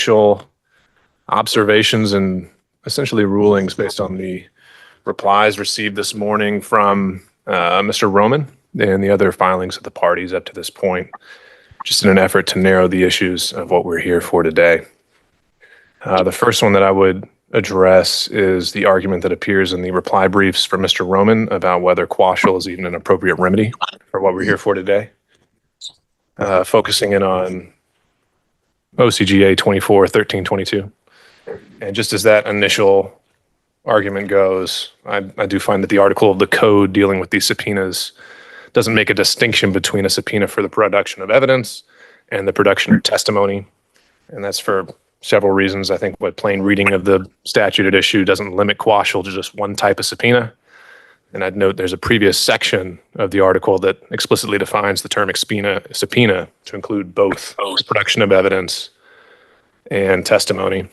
initial observations and essentially rulings based on the replies received this morning from Mr. Roman and the other filings of the parties up to this point, just in an effort to narrow the issues of what we're here for today. The first one that I would address is the argument that appears in the reply briefs from Mr. Roman about whether quashal is even an appropriate remedy for what we're here for today. Focusing in on OCGA 24-1322. And just as that initial argument goes, I do find that the article of the code dealing with these subpoenas doesn't make a distinction between a subpoena for the production of evidence and the production of testimony. And that's for several reasons. I think what plain reading of the statute at issue doesn't limit quashal to just one type of subpoena. And I'd note there's a previous section of the article that explicitly defines the term subpoena to include both production of evidence and testimony.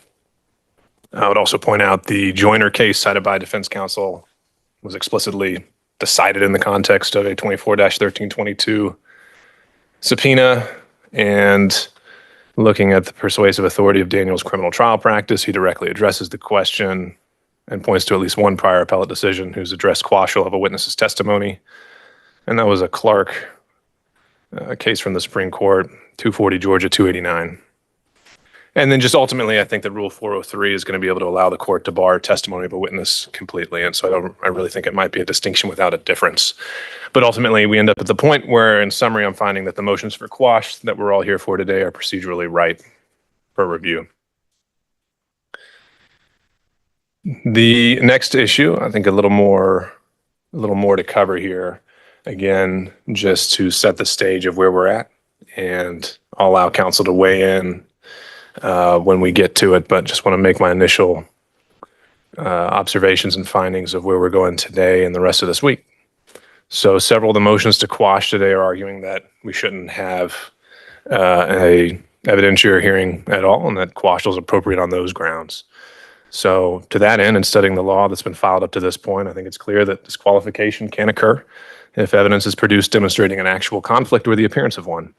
I would also point out the Joyner case cited by defense counsel was explicitly decided in the context of a 24-1322 subpoena. And looking at the persuasive authority of Daniel's criminal trial practice, he directly addresses the question and points to at least one prior appellate decision who's addressed quashal of a witness's testimony. And that was a Clark case from the Supreme Court, 240 Georgia 289. And then just ultimately, I think that Rule 403 is going to be able to allow the court to bar testimony of a witness completely. And so I really think it might be a distinction without a difference. But ultimately, we end up at the point where, in summary, I'm finding that the motions for quash that we're all here for today are procedurally right for review. The next issue, I think a little more to cover here. Again, just to set the stage of where we're at, and I'll allow counsel to weigh in when we get to it, but just want to make my initial observations and findings of where we're going today and the rest of this week. So several of the motions to quash today are arguing that we shouldn't have a evidentiary hearing at all, and that quashal is appropriate on those grounds. So to that end, in studying the law that's been filed up to this point, I think it's clear that disqualification can occur if evidence is produced demonstrating an actual conflict or the appearance of one.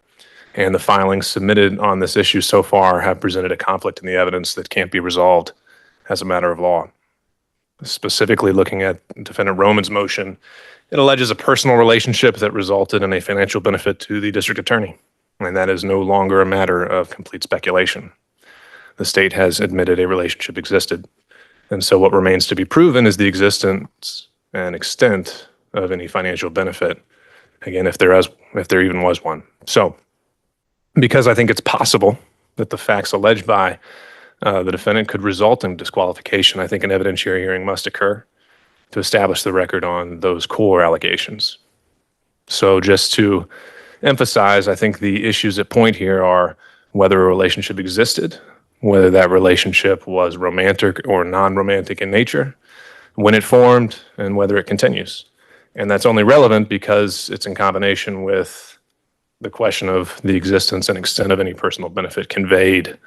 And the filings submitted on this issue so far have presented a conflict in the evidence that can't be resolved as a matter of law. Specifically looking at Defendant Roman's motion, it alleges a personal relationship that resulted in a financial benefit to the district attorney, and that is no longer a matter of complete speculation. The state has admitted a relationship existed, and so what remains to be proven is the existence and extent of any financial benefit, again, if there even was one. So, because I think it's possible that the facts alleged by the defendant could result in disqualification, I think an evidentiary hearing must occur to establish the record on those core allegations. So just to emphasize, I think the issues at point here are whether a relationship existed, whether that relationship was romantic or non-romantic in nature, when it formed, and whether it continues. And that's only relevant because it's in combination with the question of the existence and extent of any personal benefit conveyed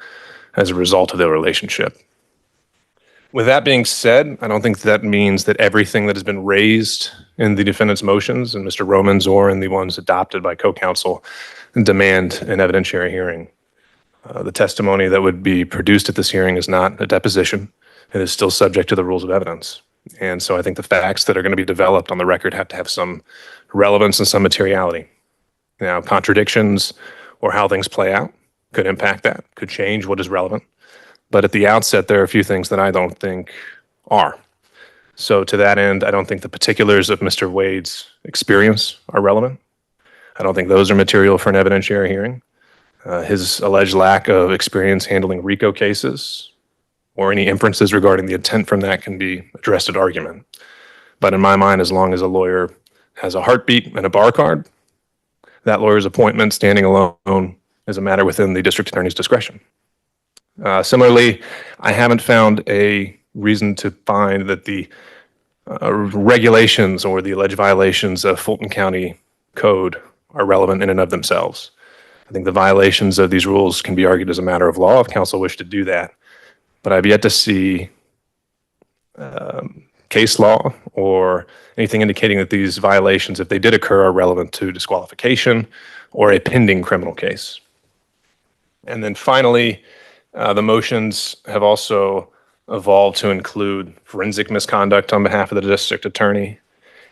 as a result of the relationship. With that being said, I don't think that means that everything that has been raised in the defendant's motions, and Mr. Roman's or in the ones adopted by co-counsel, demand an evidentiary hearing. The testimony that would be produced at this hearing is not a deposition. It is still subject to the rules of evidence. And so I think the facts that are going to be developed on the record have to have some relevance and some materiality. Now, contradictions or how things play out could impact that, could change what is relevant. But at the outset, there are a few things that I don't think are. So to that end, I don't think the particulars of Mr. Wade's experience are relevant. I don't think those are material for an evidentiary hearing. His alleged lack of experience handling RICO cases or any inferences regarding the intent from that can be addressed at argument. But in my mind, as long as a lawyer has a heartbeat and a bar card, that lawyer's appointment standing alone is a matter within the district attorney's discretion. Similarly, I haven't found a reason to find that the regulations or the alleged violations of Fulton County Code are relevant in and of themselves. I think the violations of these rules can be argued as a matter of law if counsel wish to do that. But I've yet to see case law or anything indicating that these violations, if they did occur, are relevant to disqualification or a pending criminal case. And then finally, The motions have also evolved to include forensic misconduct on behalf of the district attorney.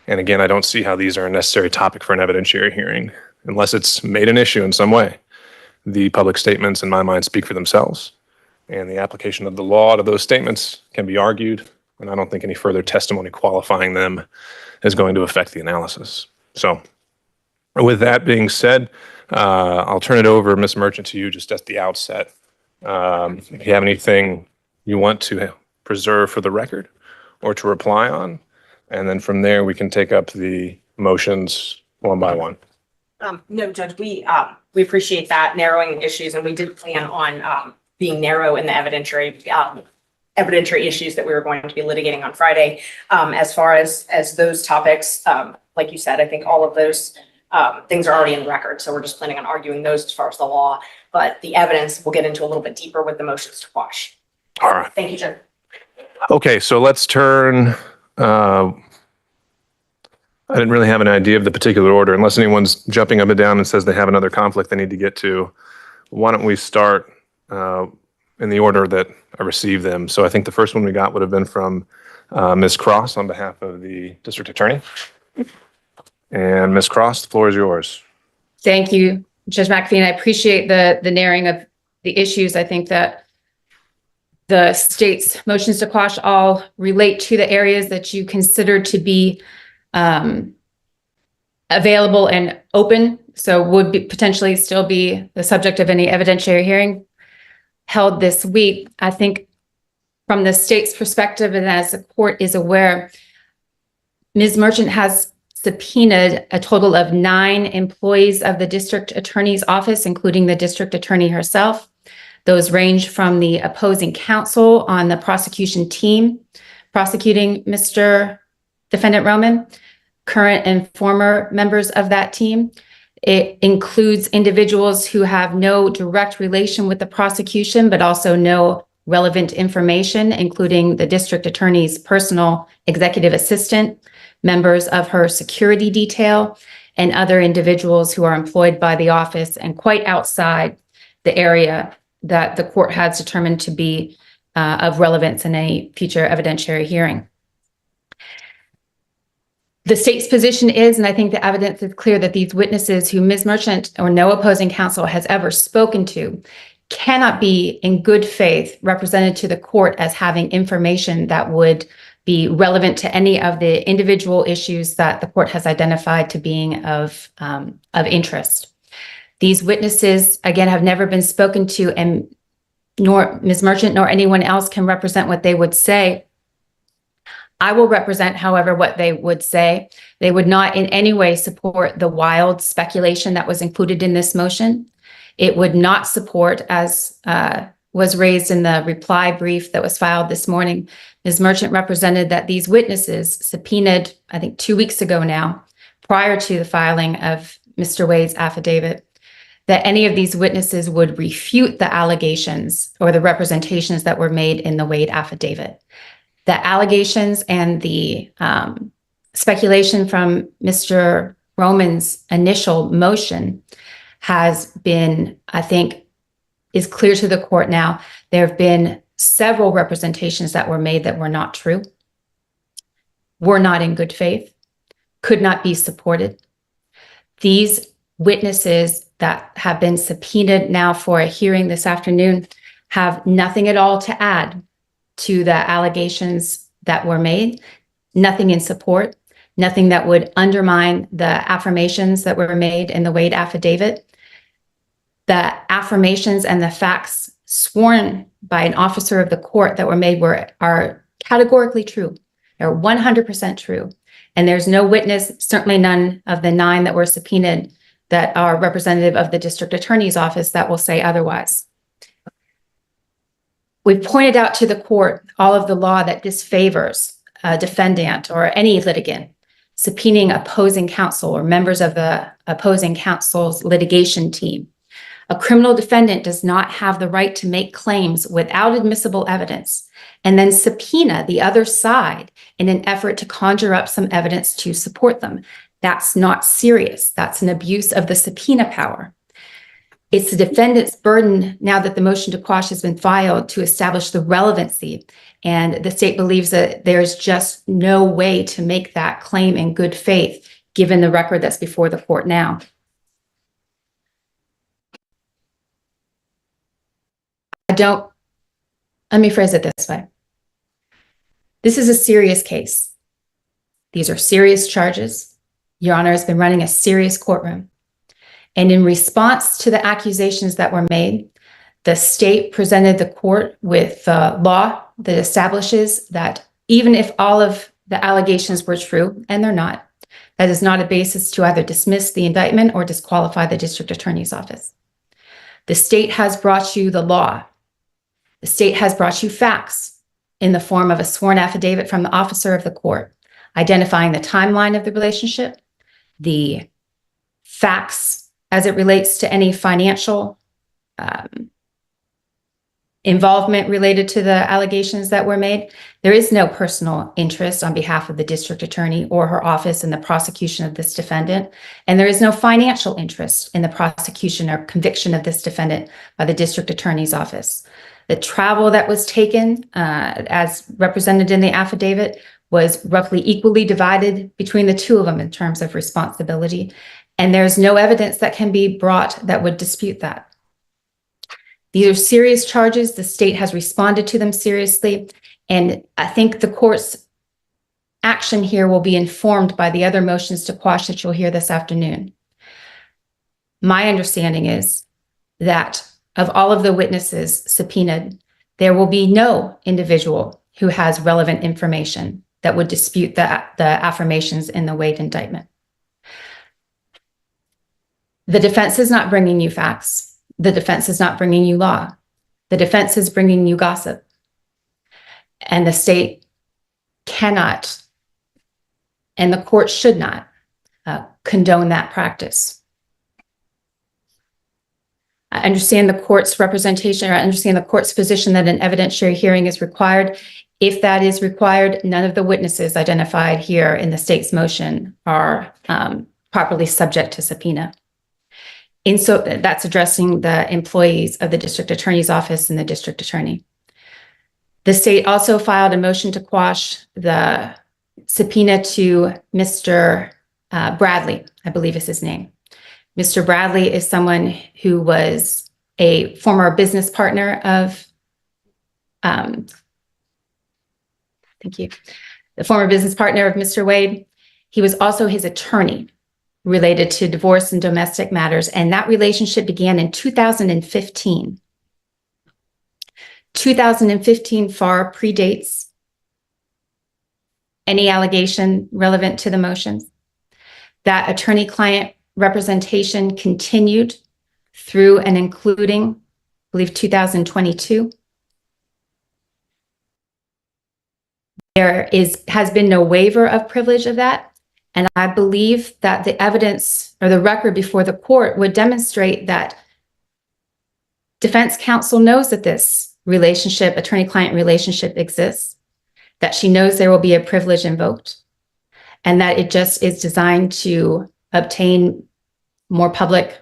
And again, I don't see how these are a necessary topic for an evidentiary hearing unless it's made an issue in some way. The public statements, in my mind, speak for themselves, and the application of the law to those statements can be argued, and I don't think any further testimony qualifying them is going to affect the analysis. So with that being said, I'll turn it over, Ms. Merchant, to you just at the outset. If you have anything you want to preserve for the record or to reply on, and then from there we can take up the motions one by one. No, Judge, we appreciate that narrowing issues, and we did plan on being narrow in the evidentiary issues that we were going to be litigating on Friday. As far as those topics, like you said, I think all of those things are already in the record, so we're just planning on arguing those as far as the law. But the evidence we'll get into a little bit deeper with the motions to quash. All right. Thank you, Judge. Okay, so let's turn. I didn't really have an idea of the particular order, unless anyone's jumping up and down and says they have another conflict they need to get to. Why don't we start in the order that I received them? So I think the first one we got would have been from Ms. Cross on behalf of the district attorney. And Ms. Cross, the floor is yours. Thank you, Judge McAfee. And I appreciate the narrowing of the issues. I think that the state's motions to quash all relate to the areas that you consider to be available and open, so would be potentially still be the subject of any evidentiary hearing held this week. I think from the state's perspective, and as the court is aware, Ms. Merchant has subpoenaed a total of 9 employees of the district attorney's office, including the district attorney herself. Those range from the opposing counsel on the prosecution team prosecuting Mr. Defendant Roman, current and former members of that team. It includes individuals who have no direct relation with the prosecution, but also no relevant information, including the district attorney's personal executive assistant, members of her security detail, and other individuals who are employed by the office and quite outside the area that the court has determined to be of relevance in any future evidentiary hearing. The state's position is, and I think the evidence is clear, that these witnesses who Ms. Merchant or no opposing counsel has ever spoken to cannot be in good faith represented to the court as having information that would be relevant to any of the individual issues that the court has identified to being of interest. These witnesses, again, have never been spoken to, and nor Ms. Merchant nor anyone else can represent what they would say. I will represent, however, what they would say. They would not in any way support the wild speculation that was included in this motion. It would not support, as was raised in the reply brief that was filed this morning. Ms. Merchant represented that these witnesses subpoenaed, I think 2 weeks ago now, prior to the filing of Mr. Wade's affidavit, that any of these witnesses would refute the allegations or the representations that were made in the Wade affidavit. The allegations and the speculation from Mr. Roman's initial motion has been, I think, is clear to the court now. There have been several representations that were made that were not true, were not in good faith, could not be supported. These witnesses that have been subpoenaed now for a hearing this afternoon have nothing at all to add to the allegations that were made, nothing in support, nothing that would undermine the affirmations that were made in the Wade affidavit. The affirmations and the facts sworn by an officer of the court that were made are categorically true. They're 100% true. And there's no witness, certainly none of the 9 that were subpoenaed, that are representative of the district attorney's office that will say otherwise. We've pointed out to the court all of the law that disfavors a defendant or any litigant subpoenaing opposing counsel or members of the opposing counsel's litigation team. A criminal defendant does not have the right to make claims without admissible evidence and then subpoena the other side in an effort to conjure up some evidence to support them. That's not serious. That's an abuse of the subpoena power. It's the defendant's burden, now that the motion to quash has been filed, to establish the relevancy. And the state believes that there's just no way to make that claim in good faith, given the record that's before the court now. Let me phrase it this way. This is a serious case. These are serious charges. Your Honor has been running a serious courtroom. And in response to the accusations that were made, the state presented the court with law that establishes that even if all of the allegations were true, and they're not, that is not a basis to either dismiss the indictment or disqualify the district attorney's office. The state has brought you the law. The state has brought you facts in the form of a sworn affidavit from the officer of the court, identifying the timeline of the relationship, the facts as it relates to any financial involvement related to the allegations that were made. There is no personal interest on behalf of the district attorney or her office in the prosecution of this defendant. And there is no financial interest in the prosecution or conviction of this defendant by the district attorney's office. The travel that was taken, as represented in the affidavit, was roughly equally divided between the two of them in terms of responsibility. And there's no evidence that can be brought that would dispute that. These are serious charges. The state has responded to them seriously. And I think the court's action here will be informed by the other motions to quash that you'll hear this afternoon. My understanding is that of all of the witnesses subpoenaed, there will be no individual who has relevant information that would dispute the affirmations in the Wade indictment. The defense is not bringing you facts. The defense is not bringing you law. The defense is bringing you gossip. And the state cannot, and the court should not, condone that practice. I understand the court's representation, or I understand the court's position that an evidentiary hearing is required. If that is required, none of the witnesses identified here in the state's motion are properly subject to subpoena. And so that's addressing the employees of the district attorney's office and the district attorney. The state also filed a motion to quash the subpoena to Mr. Bradley, I believe is his name. Mr. Bradley is someone who was a former business partner of, thank you, the former business partner of Mr. Wade. He was also his attorney related to divorce and domestic matters, and that relationship began in 2015. 2015 far predates any allegation relevant to the motions. That attorney-client representation continued through and including, I believe, 2022. There has been no waiver of privilege of that. And I believe that the evidence or the record before the court would demonstrate that defense counsel knows that this relationship, attorney-client relationship, exists, that she knows there will be a privilege invoked, and that it just is designed to obtain more public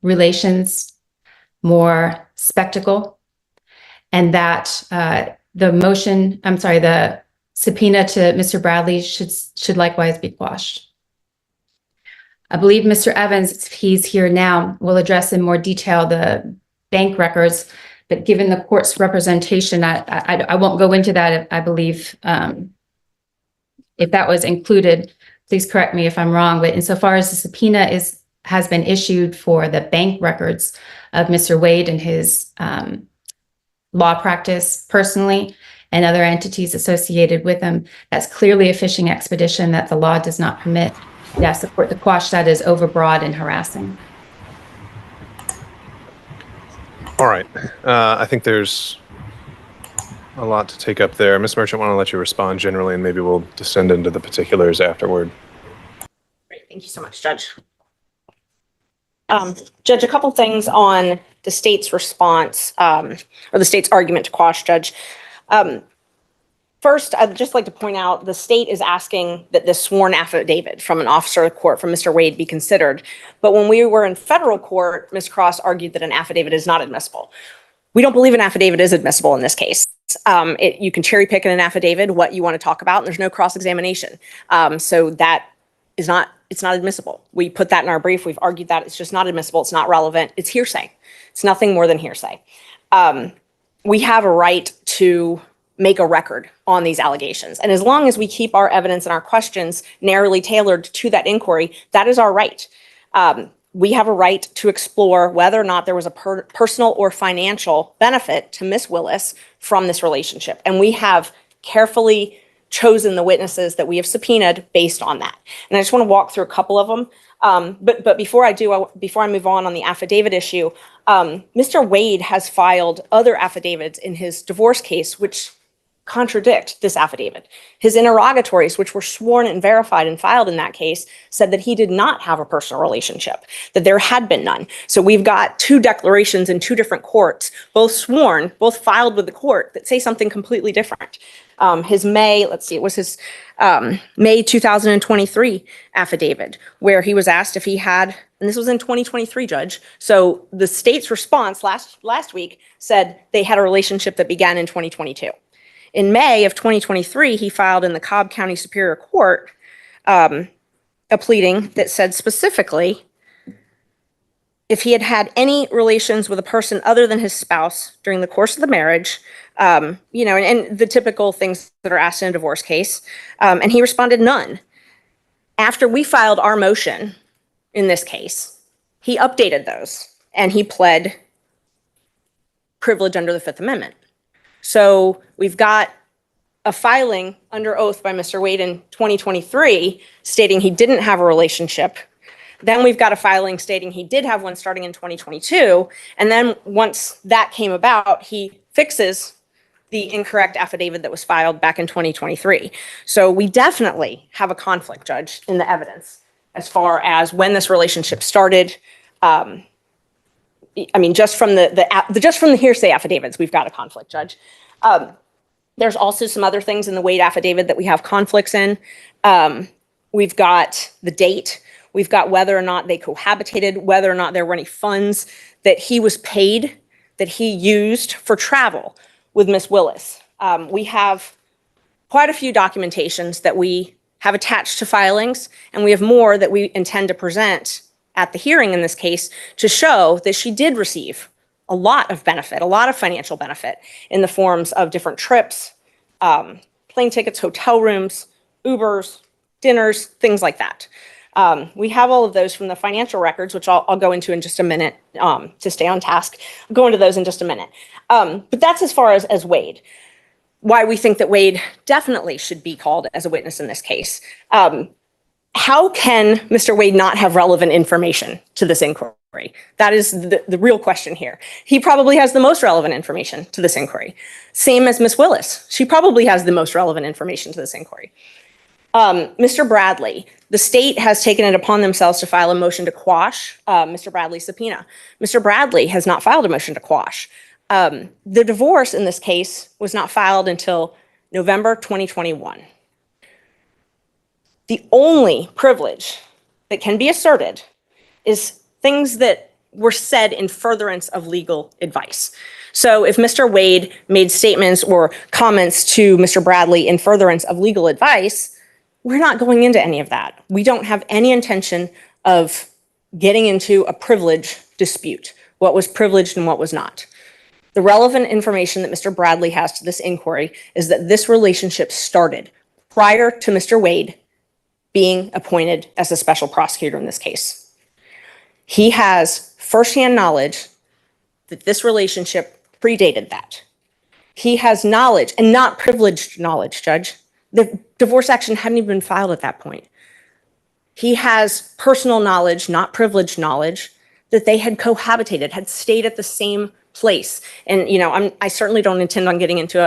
relations, more spectacle, and that the subpoena to Mr. Bradley should likewise be quashed. I believe Mr. Evans, if he's here now, will address in more detail the bank records, but given the court's representation, I won't go into that. I believe if that was included, please correct me if I'm wrong, but insofar as the subpoena has been issued for the bank records of Mr. Wade and his law practice personally, and other entities associated with them, that's clearly a fishing expedition that the law does not permit. Yes, the court to quash that is overbroad and harassing. All right. I think there's a lot to take up there. Ms. Merchant, I want to let you respond generally, and maybe we'll descend into the particulars afterward. Great. Thank you so much, Judge. Judge, a couple things on the state's response, or the state's argument to quash, Judge. First, I'd just like to point out the state is asking that this sworn affidavit from an officer of the court, from Mr. Wade, be considered. But when we were in federal court, Ms. Cross argued that an affidavit is not admissible. We don't believe an affidavit is admissible in this case. You can cherry pick in an affidavit what you want to talk about, and there's no cross-examination. So that is not, it's not admissible. We put that in our brief. We've argued that it's just not admissible. It's not relevant. It's hearsay. It's nothing more than hearsay. We have a right to make a record on these allegations. And as long as we keep our evidence and our questions narrowly tailored to that inquiry, that is our right. We have a right to explore whether or not there was a personal or financial benefit to Ms. Willis from this relationship. And we have carefully chosen the witnesses that we have subpoenaed based on that. And I just want to walk through a couple of them. But before I do, before I move on the affidavit issue, Mr. Wade has filed other affidavits in his divorce case, which contradict this affidavit. His interrogatories, which were sworn and verified and filed in that case, said that he did not have a personal relationship, that there had been none. So we've got two declarations in two different courts, both sworn, both filed with the court, that say something completely different. His May, let's see, it was his May 2023 affidavit, where he was asked if he had, and this was in 2023, Judge. So the state's response last week said they had a relationship that began in 2022. In May of 2023, he filed in the Cobb County Superior Court a pleading that said specifically if he had had any relations with a person other than his spouse during the course of the marriage, and the typical things that are asked in a divorce case, and he responded none. After we filed our motion in this case, he updated those and he pled privilege under the Fifth Amendment. So we've got a filing under oath by Mr. Wade in 2023 stating he didn't have a relationship. Then we've got a filing stating he did have one starting in 2022. And then once that came about, he fixes the incorrect affidavit that was filed back in 2023. So we definitely have a conflict, Judge, in the evidence as far as when this relationship started. Just from the hearsay affidavits, we've got a conflict, Judge. There's also some other things in the Wade affidavit that we have conflicts in. We've got the date. We've got whether or not they cohabitated, whether or not there were any funds that he was paid, that he used for travel with Miss Willis. We have quite a few documentations that we have attached to filings, and we have more that we intend to present at the hearing in this case to show that she did receive a lot of benefit, a lot of financial benefit in the forms of different trips, plane tickets, hotel rooms, Ubers, dinners, things like that. We have all of those from the financial records, which I'll go into in just a minute to stay on task. I'll go into those in just a minute. But that's as far as Wade, why we think that Wade definitely should be called as a witness in this case. How can Mr. Wade not have relevant information to this inquiry? That is the real question here. He probably has the most relevant information to this inquiry. Same as Miss Willis. She probably has the most relevant information to this inquiry. Mr. Bradley, the state has taken it upon themselves to file a motion to quash Mr. Bradley's subpoena. Mr. Bradley has not filed a motion to quash. The divorce in this case was not filed until November 2021. The only privilege that can be asserted is things that were said in furtherance of legal advice. So if Mr. Wade made statements or comments to Mr. Bradley in furtherance of legal advice, we're not going into any of that. We don't have any intention of getting into a privilege dispute, what was privileged and what was not. The relevant information that Mr. Bradley has to this inquiry is that this relationship started prior to Mr. Wade being appointed as a special prosecutor in this case. He has firsthand knowledge that this relationship predated that. He has knowledge, and not privileged knowledge, Judge. The divorce action hadn't even been filed at that point. He has personal knowledge, not privileged knowledge, that they had cohabitated, had stayed at the same place. And, I certainly don't intend on getting into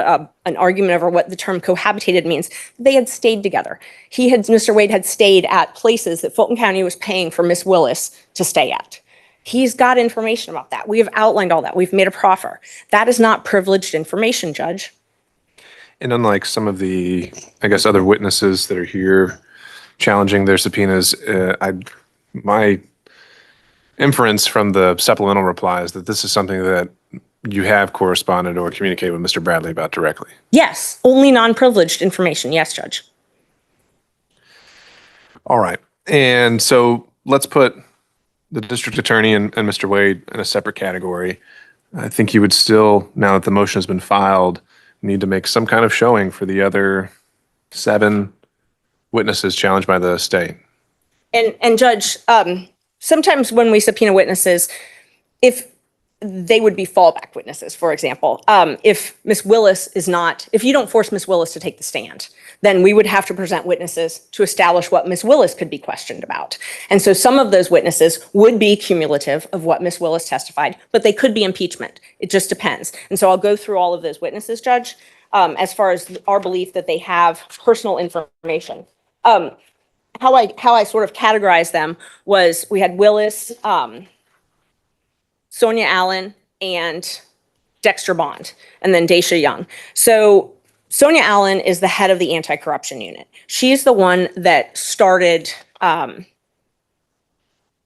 an argument over what the term cohabitated means. They had stayed together. Mr. Wade had stayed at places that Fulton County was paying for Miss Willis to stay at. He's got information about that. We have outlined all that. We've made a proffer. That is not privileged information, Judge. And unlike some of the, I guess, other witnesses that are here challenging their subpoenas, my inference from the supplemental reply is that this is something that you have corresponded or communicated with Mr. Bradley about directly. Yes, only non-privileged information. Yes, Judge. All right. And so let's put the district attorney and Mr. Wade in a separate category. I think you would still, now that the motion has been filed, need to make some kind of showing for the other 7 witnesses challenged by the state. And Judge, sometimes when we subpoena witnesses, if they would be fallback witnesses, for example, if Ms. Willis is not, if you don't force Ms. Willis to take the stand, then we would have to present witnesses to establish what Ms. Willis could be questioned about. And so some of those witnesses would be cumulative of what Ms. Willis testified, but they could be impeachment. It just depends. And so I'll go through all of those witnesses, Judge, as far as our belief that they have personal information. How I sort of categorized them was we had Willis, Sonia Allen, and Dexter Bond, and then Daisha Young. So Sonia Allen is the head of the anti-corruption unit. She's the one that started,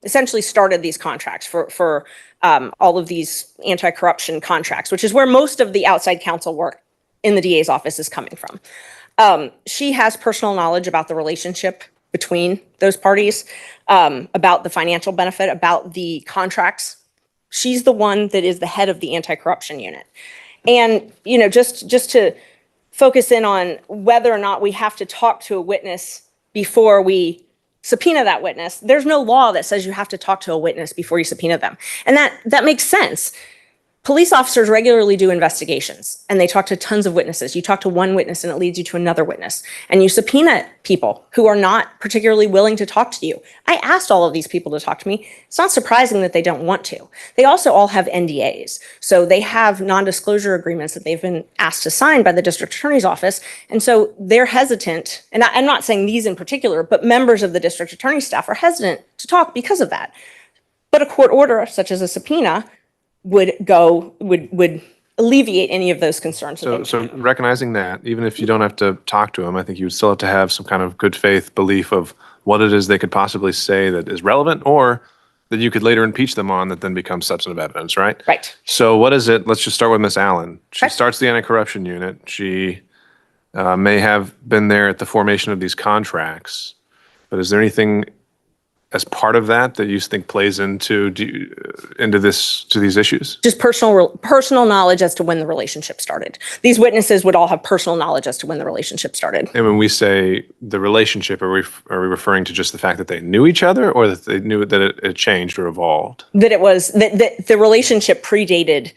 essentially started these contracts for all of these anti-corruption contracts, which is where most of the outside counsel work in the DA's office is coming from. She has personal knowledge about the relationship between those parties, about the financial benefit, about the contracts. She's the one that is the head of the anti-corruption unit. And, you know, just to focus in on whether or not we have to talk to a witness before we subpoena that witness, there's no law that says you have to talk to a witness before you subpoena them. And that makes sense. Police officers regularly do investigations and they talk to tons of witnesses. You talk to one witness and it leads you to another witness. And you subpoena people who are not particularly willing to talk to you. I asked all of these people to talk to me. It's not surprising that they don't want to. They also all have NDAs. So they have non-disclosure agreements that they've been asked to sign by the district attorney's office. And so they're hesitant, and I'm not saying these in particular, but members of the district attorney's staff are hesitant to talk because of that. But a court order, such as a subpoena, would alleviate any of those concerns. So recognizing that, even if you don't have to talk to them, I think you would still have to have some kind of good faith belief of what it is they could possibly say that is relevant or that you could later impeach them on that then becomes substantive evidence, right? Right. So what is it? Let's just start with Ms. Allen. She Okay. starts the anti-corruption unit. She may have been there at the formation of these contracts, but is there anything as part of that you think plays into these issues? Just personal knowledge as to when the relationship started. These witnesses would all have personal knowledge as to when the relationship started. And when we say the relationship, are we referring to just the fact that they knew each other, or that they knew that it changed or evolved? That it was that the relationship predated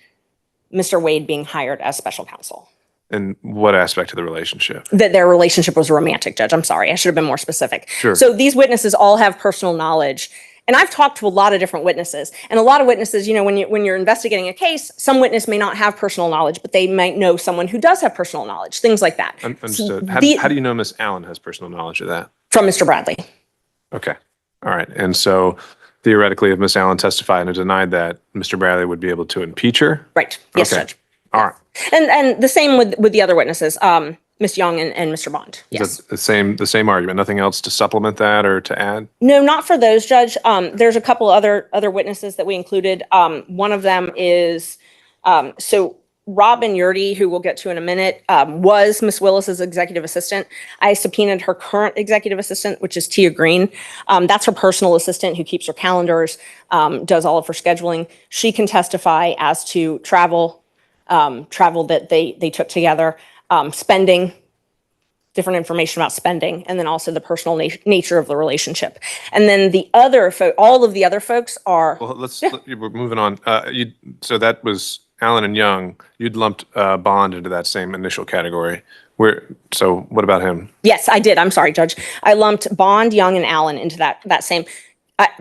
Mr. Wade being hired as special counsel. And what aspect of the relationship? That their relationship was romantic, Judge. I'm sorry. I should have been more specific. Sure. So these witnesses all have personal knowledge. And I've talked to a lot of different witnesses. And a lot of witnesses, you know, when you're investigating a case, some witness may not have personal knowledge, but they might know someone who does have personal knowledge, things like that. Understood. How do you know Ms. Allen has personal knowledge of that? From Mr. Bradley. Okay. All right. And so theoretically, if Ms. Allen testified and denied that, Mr. Bradley would be able to impeach her? Right. Yes, Okay. Judge. All right. And the same with the other witnesses, Ms. Young and Mr. Bond. Yes. The same argument. Nothing else to supplement that or to add? No, not for those, Judge. There's a couple other witnesses that we included. One of them is so Robin Yurdy, who we'll get to in a minute, was Ms. Willis's executive assistant. I subpoenaed her current executive assistant, which is Tia Green. That's her personal assistant who keeps her calendars, does all of her scheduling. She can testify as to travel that they took together, spending, different information about spending, and then also the personal nature of the relationship. And then the other all of the other folks are. Well, we're moving on. So that was Allen and Young. You'd lumped Bond into that same initial category. So what about him? Yes, I did. I'm sorry, Judge. I lumped Bond, Young, and Allen into that same.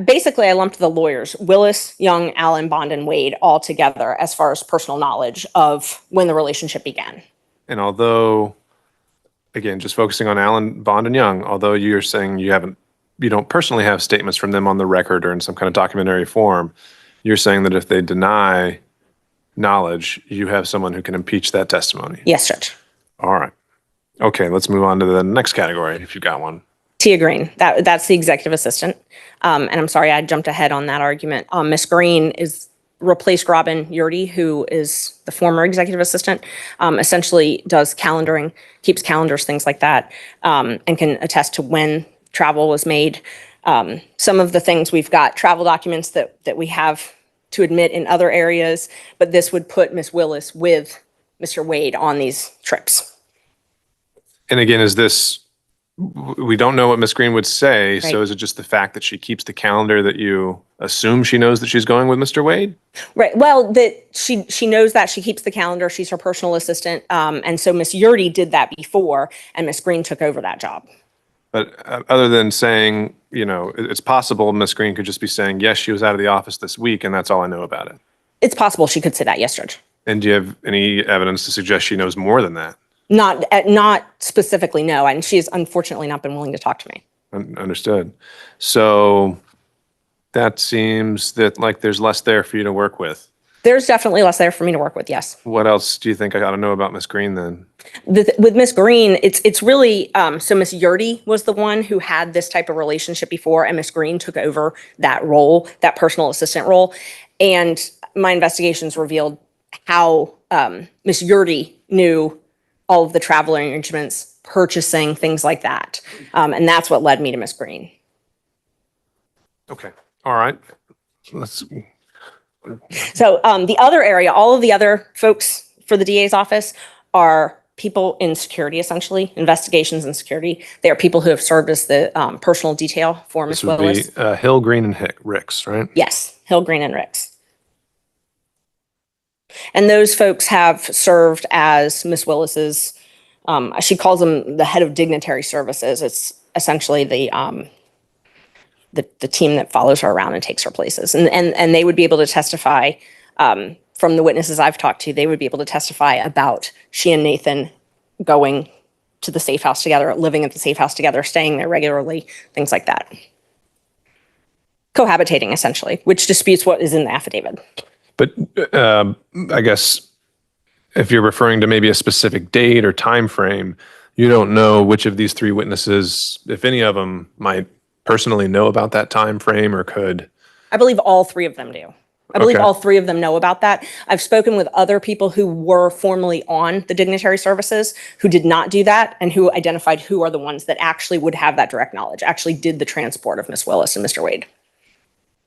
Basically, I lumped the lawyers, Willis, Young, Allen, Bond, and Wade, all together as far as personal knowledge of when the relationship began. And although, again, just focusing on Allen, Bond, and Young, although you're saying you don't personally have statements from them on the record or in some kind of documentary form, you're saying that if they deny knowledge, you have someone who can impeach that testimony. Yes, Judge. All right. Okay, let's move on to the next category if you've got one. Tia Green, that's the executive assistant. And I'm sorry, I jumped ahead on that argument. Ms. Green replaced Robin Yurdy, who is the former executive assistant, essentially does calendaring, keeps calendars, things like that, and can attest to when travel was made. Some of the things, we've got travel documents that we have to admit in other areas, but this would put Ms. Willis with Mr. Wade on these trips. And again, we don't know what Miss Green would say, Right. so is it just the fact that she keeps the calendar that you assume she knows that she's going with Mr. Wade? Right. Well, that she knows that she keeps the calendar. She's her personal assistant. And so Miss Yurdy did that before, and Miss Green took over that job. But other than saying, it's possible Miss Green could just be saying, yes, she was out of the office this week, and that's all I know about it. It's possible she could say that, yes, Judge. And do you have any evidence to suggest she knows more than that? Not specifically, no. And she's unfortunately not been willing to talk to me. Understood. So that seems that like there's less there for you to work with. There's definitely less there for me to work with, yes. What else do you think I got to know about Miss Green then? With Miss Green, it's really, so Miss Yurdy was the one who had this type of relationship before, and Miss Green took over that role, that personal assistant role. And my investigations revealed how Miss Yurdy knew all of the travel arrangements, purchasing, things like that. And that's what led me to Miss Green. Okay. All right. So the other area, all of the other folks for the DA's office are people in security, essentially, investigations and security. They are people who have served as the personal detail for Miss This would Willis. be Hill, Green, and Ricks, right? Yes, Hill, Green, and Ricks. And those folks have served as Miss Willis's, she calls them the head of dignitary services. It's essentially the team that follows her around and takes her places. And they would be able to testify, from the witnesses I've talked to, they would be able to testify about she and Nathan going to the safe house together, living at the safe house together, staying there regularly, things like that. Cohabitating, essentially, which disputes what is in the affidavit. But I guess if you're referring to maybe a specific date or time frame, you don't know which of these three witnesses, if any of them, might personally know about that time frame or could. I believe all three of them do. I believe Okay. all three of them know about that. I've spoken with other people who were formerly on the dignitary services who did not do that and who identified who are the ones that actually would have that direct knowledge, actually did the transport of Miss Willis and Mr. Wade.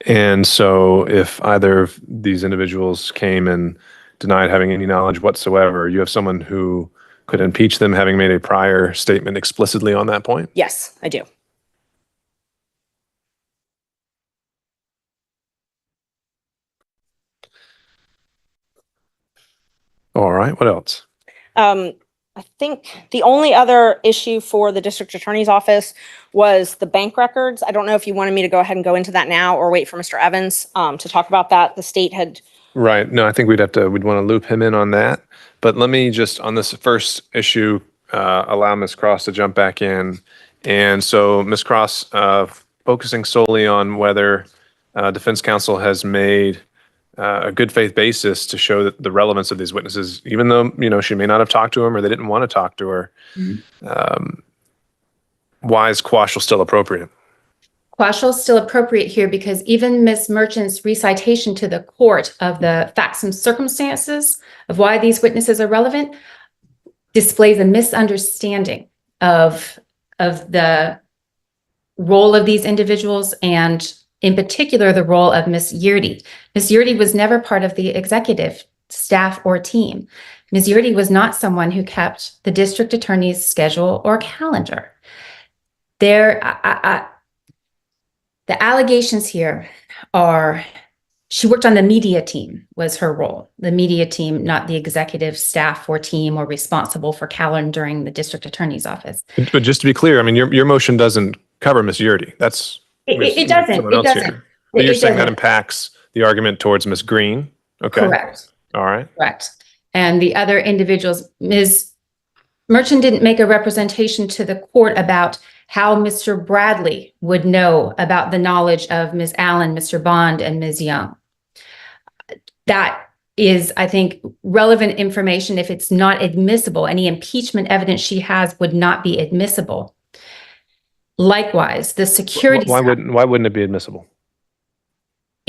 And so if either of these individuals came and denied having any knowledge whatsoever, you have someone who could impeach them having made a prior statement explicitly on that point? Yes, I do. All right. What else? I think the only other issue for the district attorney's office was the bank records. I don't know if you wanted me to go ahead and go into that now or wait for Mr. Evans to talk about that. The state had. Right. No, I think we'd want to loop him in on that. But let me just, on this first issue, allow Ms. Cross to jump back in. And so, Ms. Cross, focusing solely on whether defense counsel has made a good faith basis to show that the relevance of these witnesses, even though, she may not have talked to them or they didn't want to talk to her. Why is quashal still appropriate? Quashal is still appropriate here because even Ms. Merchant's recitation to the court of the facts and circumstances of why these witnesses are relevant displays a misunderstanding of the role of these individuals and in particular the role of Ms. Yurdy. Ms. Yurdy was never part of the executive staff or team. Ms. Yurdy was not someone who kept the district attorney's schedule or calendar. The allegations here are she worked on the media team was her role. The media team, not the executive staff or team or responsible for calendaring the district attorney's office. But just to be clear, I mean, your motion doesn't cover Ms. Yurdy. That's It doesn't. someone It else doesn't. here. But you're It saying that doesn't. impacts the argument towards Ms. Green? Okay. Correct. All right. Correct. And the other individuals, Ms. Merchant didn't make a representation to the court about how Mr. Bradley would know about the knowledge of Ms. Allen, Mr. Bond, and Ms. Young. That is, I think, relevant information. If it's not admissible, any impeachment evidence she has would not be admissible. Likewise, the security Why staff, wouldn't it be admissible?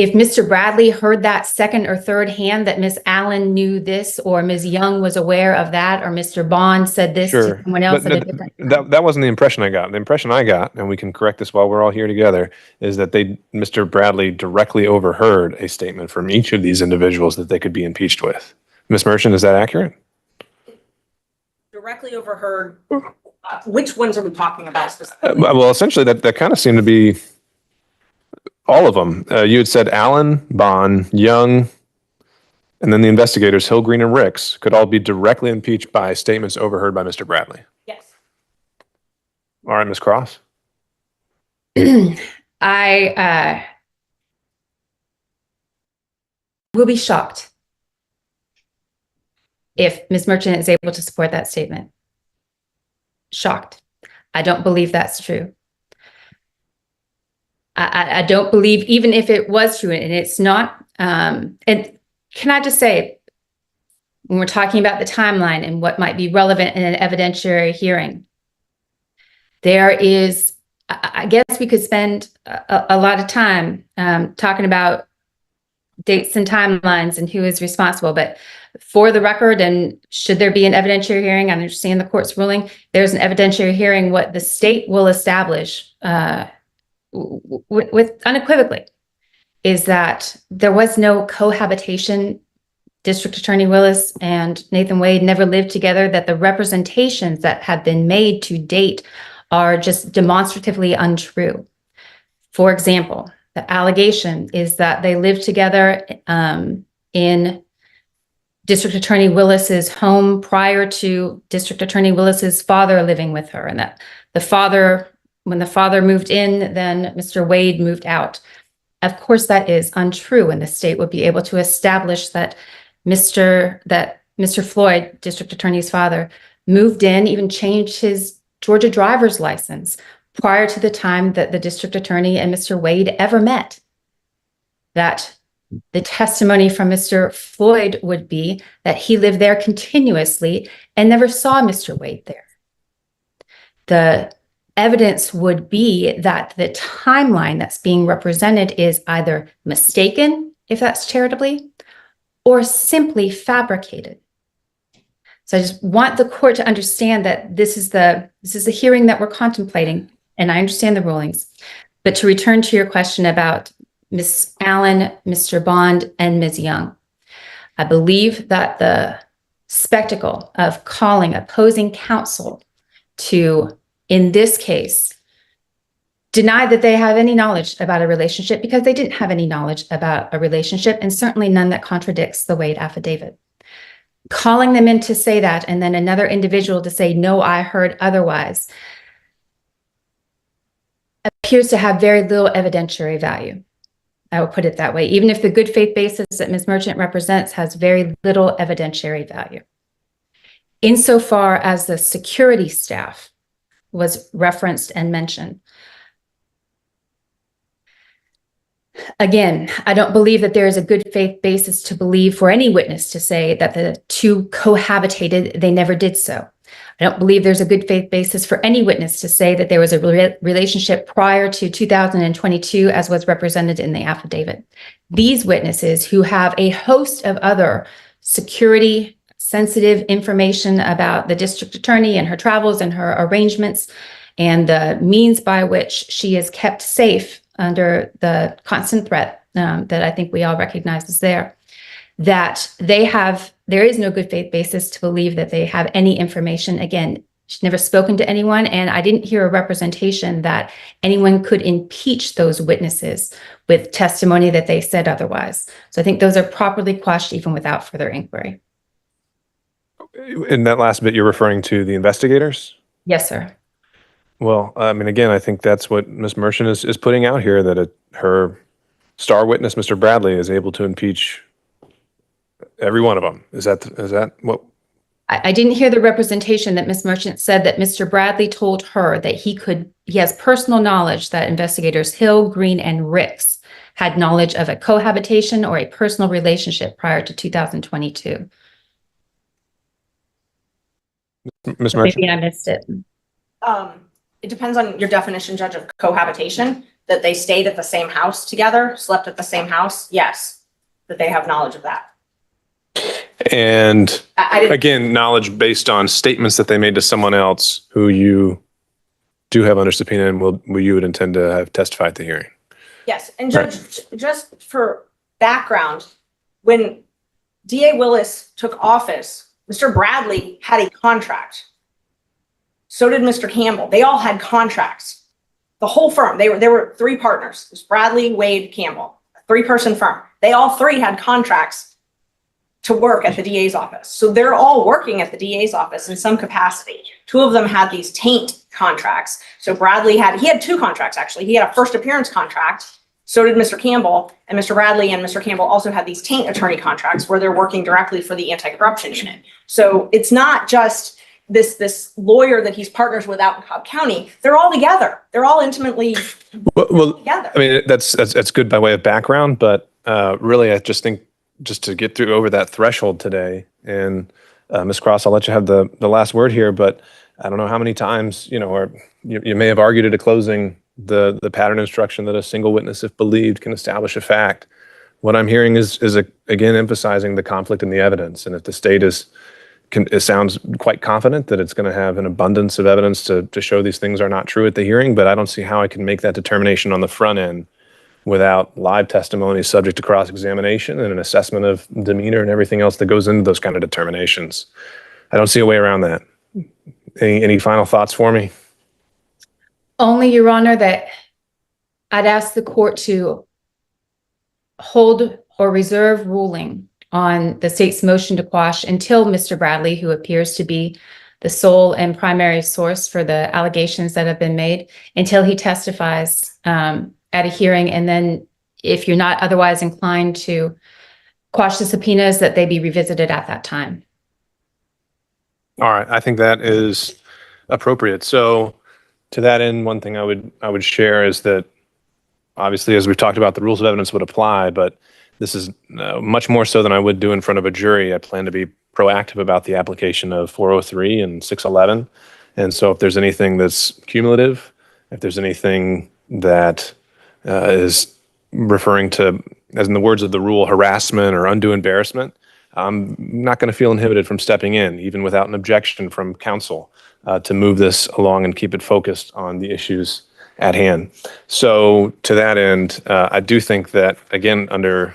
if Mr. Bradley heard that second or third hand that Ms. Allen knew this, or Ms. Young was aware of that, or Mr. Bond said this Sure. to someone else But at a different time. that wasn't the impression I got. The impression I got, and we can correct this while we're all here together, is that Mr. Bradley directly overheard a statement from each of these individuals that they could be impeached with. Ms. Merchant, is that accurate? Directly overheard, which ones are we talking about specifically? Well, essentially, that kind of seemed to be all of them. You had said Allen, Bond, Young, and then the investigators, Hill, Green, and Ricks, could all be directly impeached by statements overheard by Mr. Bradley. Yes. All right, Ms. Cross. I will be shocked if Ms. Merchant is able to support that statement. Shocked. I don't believe that's true. I don't believe, even if it was true, and it's not, and can I just say, when we're talking about the timeline and what might be relevant in an evidentiary hearing, there is, I guess we could spend a lot of time talking about dates and timelines and who is responsible, but for the record, and should there be an evidentiary hearing, I understand the court's ruling, there's an evidentiary hearing, what the state will establish with unequivocally is that there was no cohabitation. District Attorney Willis and Nathan Wade never lived together, that the representations that have been made to date are just demonstratively untrue. For example, the allegation is that they lived together in District Attorney Willis's home prior to District Attorney Willis's father living with her, and that the father, when the father moved in, then Mr. Wade moved out. Of course, that is untrue, and the state would be able to establish that Mr. Floyd, District Attorney's father, moved in, even changed his Georgia driver's license prior to the time that the District Attorney and Mr. Wade ever met. That the testimony from Mr. Floyd would be that he lived there continuously and never saw Mr. Wade there. The evidence would be that the timeline that's being represented is either mistaken, if that's charitably, or simply fabricated. So I just want the court to understand that this is the hearing that we're contemplating, and I understand the rulings. But to return to your question about Ms. Allen, Mr. Bond, and Ms. Young, I believe that the spectacle of calling opposing counsel to, in this case, deny that they have any knowledge about a relationship, because they didn't have any knowledge about a relationship, and certainly none that contradicts the Wade affidavit. Calling them in to say that, and then another individual to say, no, I heard otherwise, appears to have very little evidentiary value. I will put it that way, even if the good faith basis that Ms. Merchant represents has very little evidentiary value. Insofar as the security staff was referenced and mentioned, again, I don't believe that there is a good faith basis to believe for any witness to say that the two cohabitated, they never did so. I don't believe there's a good faith basis for any witness to say that there was a relationship prior to 2022, as was represented in the affidavit. These witnesses, who have a host of other security sensitive information about the district attorney and her travels and her arrangements and the means by which she is kept safe under the constant threat that I think we all recognize is there, that there is no good faith basis to believe that they have any information. Again, she's never spoken to anyone, and I didn't hear a representation that anyone could impeach those witnesses with testimony that they said otherwise. So I think those are properly quashed even without further inquiry. In that last bit, you're referring to the investigators? Yes, sir. Well, I mean, again, I think that's what Ms. Merchant is putting out here, that her star witness, Mr. Bradley, is able to impeach every one of them. Is that what? I didn't hear the representation that Ms. Merchant said that Mr. Bradley told her that he has personal knowledge that investigators Hill, Green, and Ricks had knowledge of a cohabitation or a personal relationship prior to 2022. Ms. Merchant? Maybe I missed it. It depends on your definition, Judge, of cohabitation, that they stayed at the same house together, slept at the same house. Yes, that they have knowledge of that. And I didn't, again, knowledge based on statements that they made to someone else who you do have under subpoena and will you would intend to have testified at the hearing. yes. And Judge, just for background, when DA Willis took office, Mr. Bradley had a contract. So did Mr. Campbell. They all had contracts. The whole firm, there were three partners. It was Bradley, Wade, Campbell, a three-person firm. They all three had contracts to work at the DA's office. So they're all working at the DA's office in some capacity. Two of them had these taint contracts. So Bradley he had two contracts, actually. He had a first appearance contract. So did Mr. Campbell, and Mr. Bradley and Mr. Campbell also had these taint attorney contracts where they're working directly for the anti-corruption unit. So it's not just this lawyer that he's partners with out in Cobb County. They're all together. They're all intimately together. I mean, that's good by way of background, but really, I just think just to get through over that threshold today, and Ms. Cross, I'll let you have the last word here, but I don't know how many times, or you may have argued at a closing the pattern instruction that a single witness, if believed, can establish a fact. What I'm hearing is again emphasizing the conflict in the evidence, and if the state it sounds quite confident that it's going to have an abundance of evidence to show these things are not true at the hearing, but I don't see how I can make that determination on the front end without live testimony subject to cross-examination and an assessment of demeanor and everything else that goes into those kind of determinations. I don't see a way around that. Any final thoughts for me? Only, Your Honor, that I'd ask the court to hold or reserve ruling on the state's motion to quash until Mr. Bradley, who appears to be the sole and primary source for the allegations that have been made, until he testifies at a hearing. And then if you're not otherwise inclined to quash the subpoenas, that they be revisited at that time. All right, I think that is appropriate. So to that end, one thing I would share is that obviously, as we've talked about, the rules of evidence would apply, but this is much more so than I would do in front of a jury. I plan to be proactive about the application of 403 and 611. And so if there's anything that's cumulative, if there's anything that is referring to, as in the words of the rule, harassment or undue embarrassment, I'm not going to feel inhibited from stepping in, even without an objection from counsel, to move this along and keep it focused on the issues at hand. So to that end, I do think that, again, under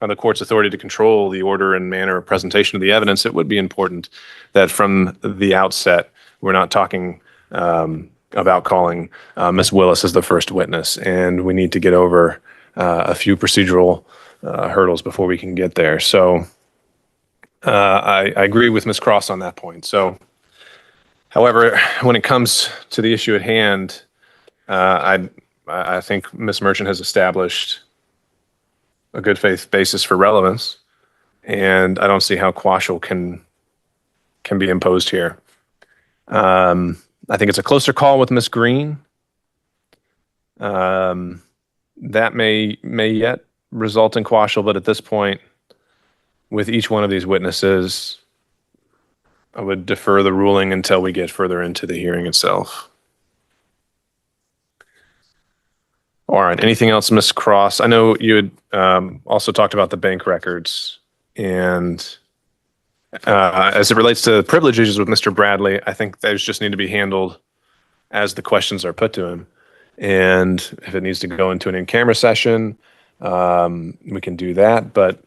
the court's authority to control the order and manner of presentation of the evidence, it would be important that from the outset, we're not talking about calling Ms. Willis as the first witness, and we need to get over a few procedural hurdles before we can get there. So I agree with Ms. Cross on that point. So, however, when it comes to the issue at hand, I think Ms. Merchant has established a good faith basis for relevance, and I don't see how quashal can be imposed here. I think it's a closer call with Ms. Green. That may yet result in quashal, but at this point, with each one of these witnesses, I would defer the ruling until we get further into the hearing itself. All right. Anything else, Ms. Cross? I know you had also talked about the bank records, and as it relates to privilege issues with Mr. Bradley, I think those just need to be handled as the questions are put to him. And if it needs to go into an in-camera session, we can do that. But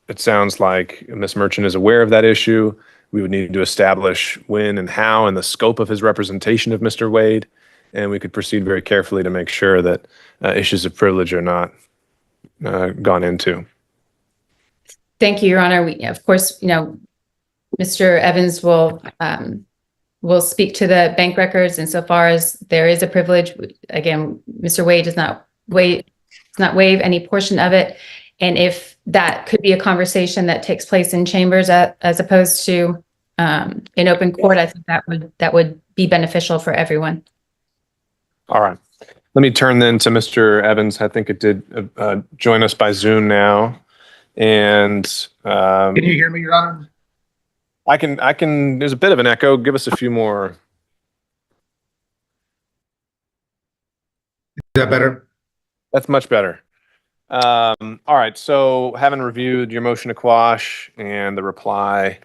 it sounds like Ms. Merchant is aware of that issue. We would need to establish when and how and the scope of his representation of Mr. Wade, and we could proceed very carefully to make sure that issues of privilege are not gone into. Thank you, Your Honor. We, of course, Mr. Evans will speak to the bank records, insofar as there is a privilege. Again, Mr. Wade does not waive any portion of it, and if that could be a conversation that takes place in chambers as opposed to in open court, I think that would be beneficial for everyone. All right. Let me turn then to Mr. Evans. I think it did join us by Zoom now. And Can you hear me, Your Honor? I can, there's a bit of an echo. Give us a few more. Is that better? That's much better. All right. So having reviewed your motion to quash and the reply,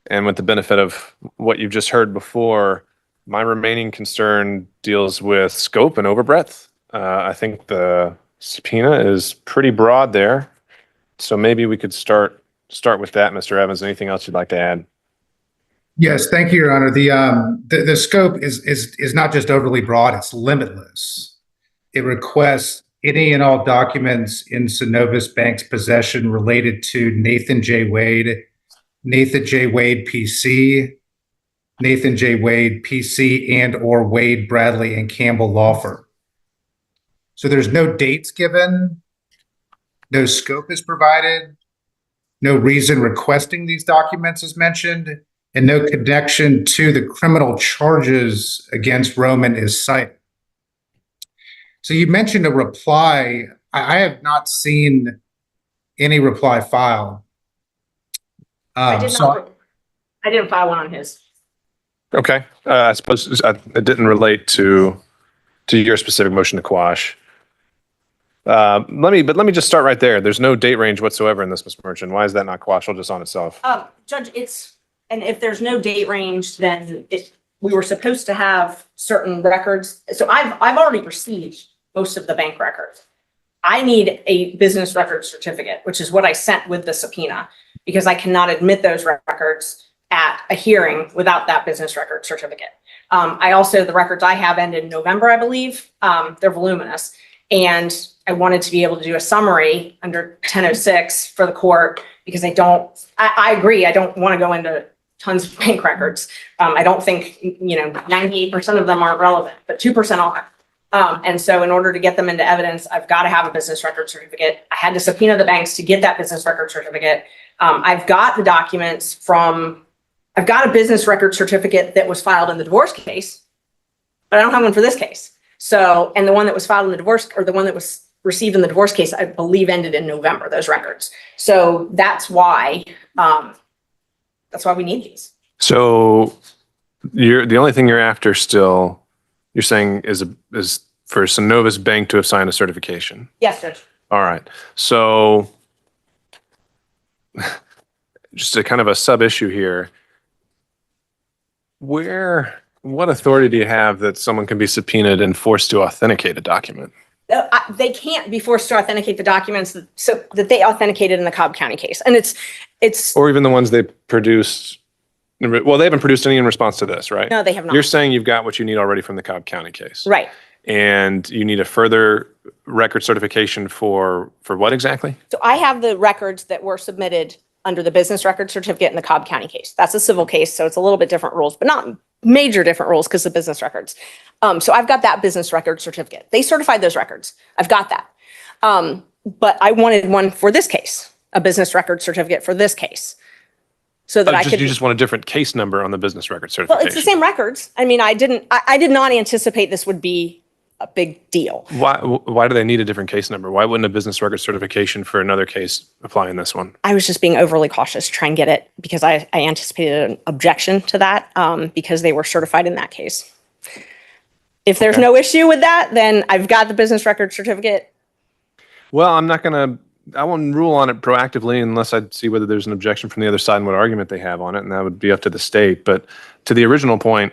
and with the benefit of what you've just heard before, my remaining concern deals with scope and overbreadth. I think the subpoena is pretty broad there. So maybe we could start with that, Mr. Evans. Anything else you'd like to add? Yes, thank you, Your Honor. The scope is not just overly broad, it's limitless. It requests any and all documents in Synovus Bank's possession related to Nathan J. Wade, Nathan J. Wade PC, Nathan J. Wade PC, and or Wade, Bradley, and Campbell law firm. So there's no dates given, no scope is provided, no reason requesting these documents is mentioned, and no connection to the criminal charges against Roman is cited. So you mentioned a reply. I have not seen any reply filed. I didn't file one on his. Okay. I suppose it didn't relate to your specific motion to quash. Let me just start right there. There's no date range whatsoever in this, Ms. Merchant. Why is that not quashable just on itself? Judge, and if there's no date range, then we were supposed to have certain records. So I've already received most of the bank records. I need a business record certificate, which is what I sent with the subpoena, because I cannot admit those records at a hearing without that business record certificate. The records I have end in November, I believe. They're voluminous. And I wanted to be able to do a summary under 1006 for the court, because I agree, I don't want to go into tons of bank records. I don't think, 98% of them aren't relevant, but 2% are. And so in order to get them into evidence, I've got to have a business record certificate. I had to subpoena the banks to get that business record certificate. I've got the documents I've got a business record certificate that was filed in the divorce case, but I don't have one for this case. So, and the one that was filed in the divorce, or the one that was received in the divorce case, I believe ended in November, those records. So that's why we need these. So the only thing you're after still, you're saying is for Synovus Bank to have signed a certification. Yes, Judge. All right. So just a kind of a sub issue here. What authority do you have that someone can be subpoenaed and forced to authenticate a document? They can't be forced to authenticate the documents so that they authenticated in the Cobb County case. And it's Or even the ones they produced. Well, they haven't produced any in response to this, right? No, they have not. You're saying you've got what you need already from the Cobb County case. Right. And you need a further record certification for what exactly? So I have the records that were submitted under the business record certificate in the Cobb County case. That's a civil case, so it's a little bit different rules, but not major different rules because of business records. So I've got that business record certificate. They certified those records. I've got that. But I wanted one for this case, a business record certificate for this case. So that You just want a different case number on the business record certification. Well, it's the same records. I mean, I did not anticipate this would be a big deal. Why do they need a different case number? Why wouldn't a business record certification for another case apply in this one? I was just being overly cautious to try and get it because I anticipated an objection to that because they were certified in that case. If there's no issue with that, then I've got the business record certificate. Well, I won't rule on it proactively unless I see whether there's an objection from the other side and what argument they have on it, and that would be up to the state. But to the original point,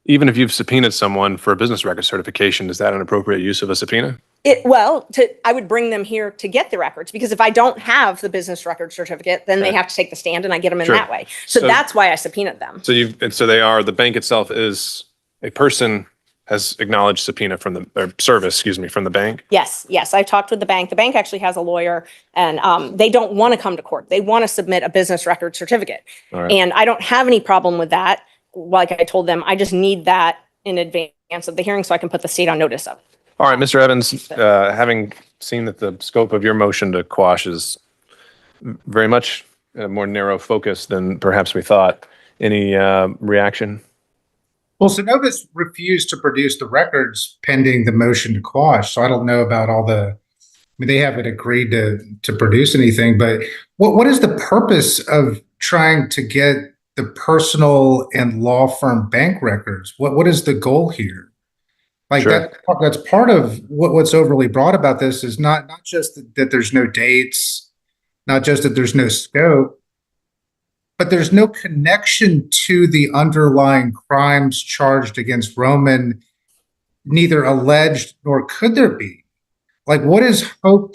even if you've subpoenaed someone for a business record certification, is that an appropriate use of a subpoena? I would bring them here to get the records, because if I don't have the business record certificate, then they have to take the stand and I get them in Sure. that way. So that's why I subpoenaed them. So the bank itself is a person has acknowledged subpoena from the bank. Yes. I talked with the bank. The bank actually has a lawyer, and they don't want to come to court. They want to submit a business record certificate. All right. And I don't have any problem with that. Like I told them, I just need that in advance of the hearing so I can put the state on notice of it. All right, Mr. Evans, having seen that the scope of your motion to quash is very much a more narrow focus than perhaps we thought, any reaction? Well, Synovus refused to produce the records pending the motion to quash. So I don't know about all the, I mean, they haven't agreed to produce anything, but what is the purpose of trying to get the personal and law firm bank records? What is the goal here? Like Sure. that's part of what's overly broad about this is not just that there's no dates, not just that there's no scope, but there's no connection to the underlying crimes charged against Roman, neither alleged nor could there be. Like, what is what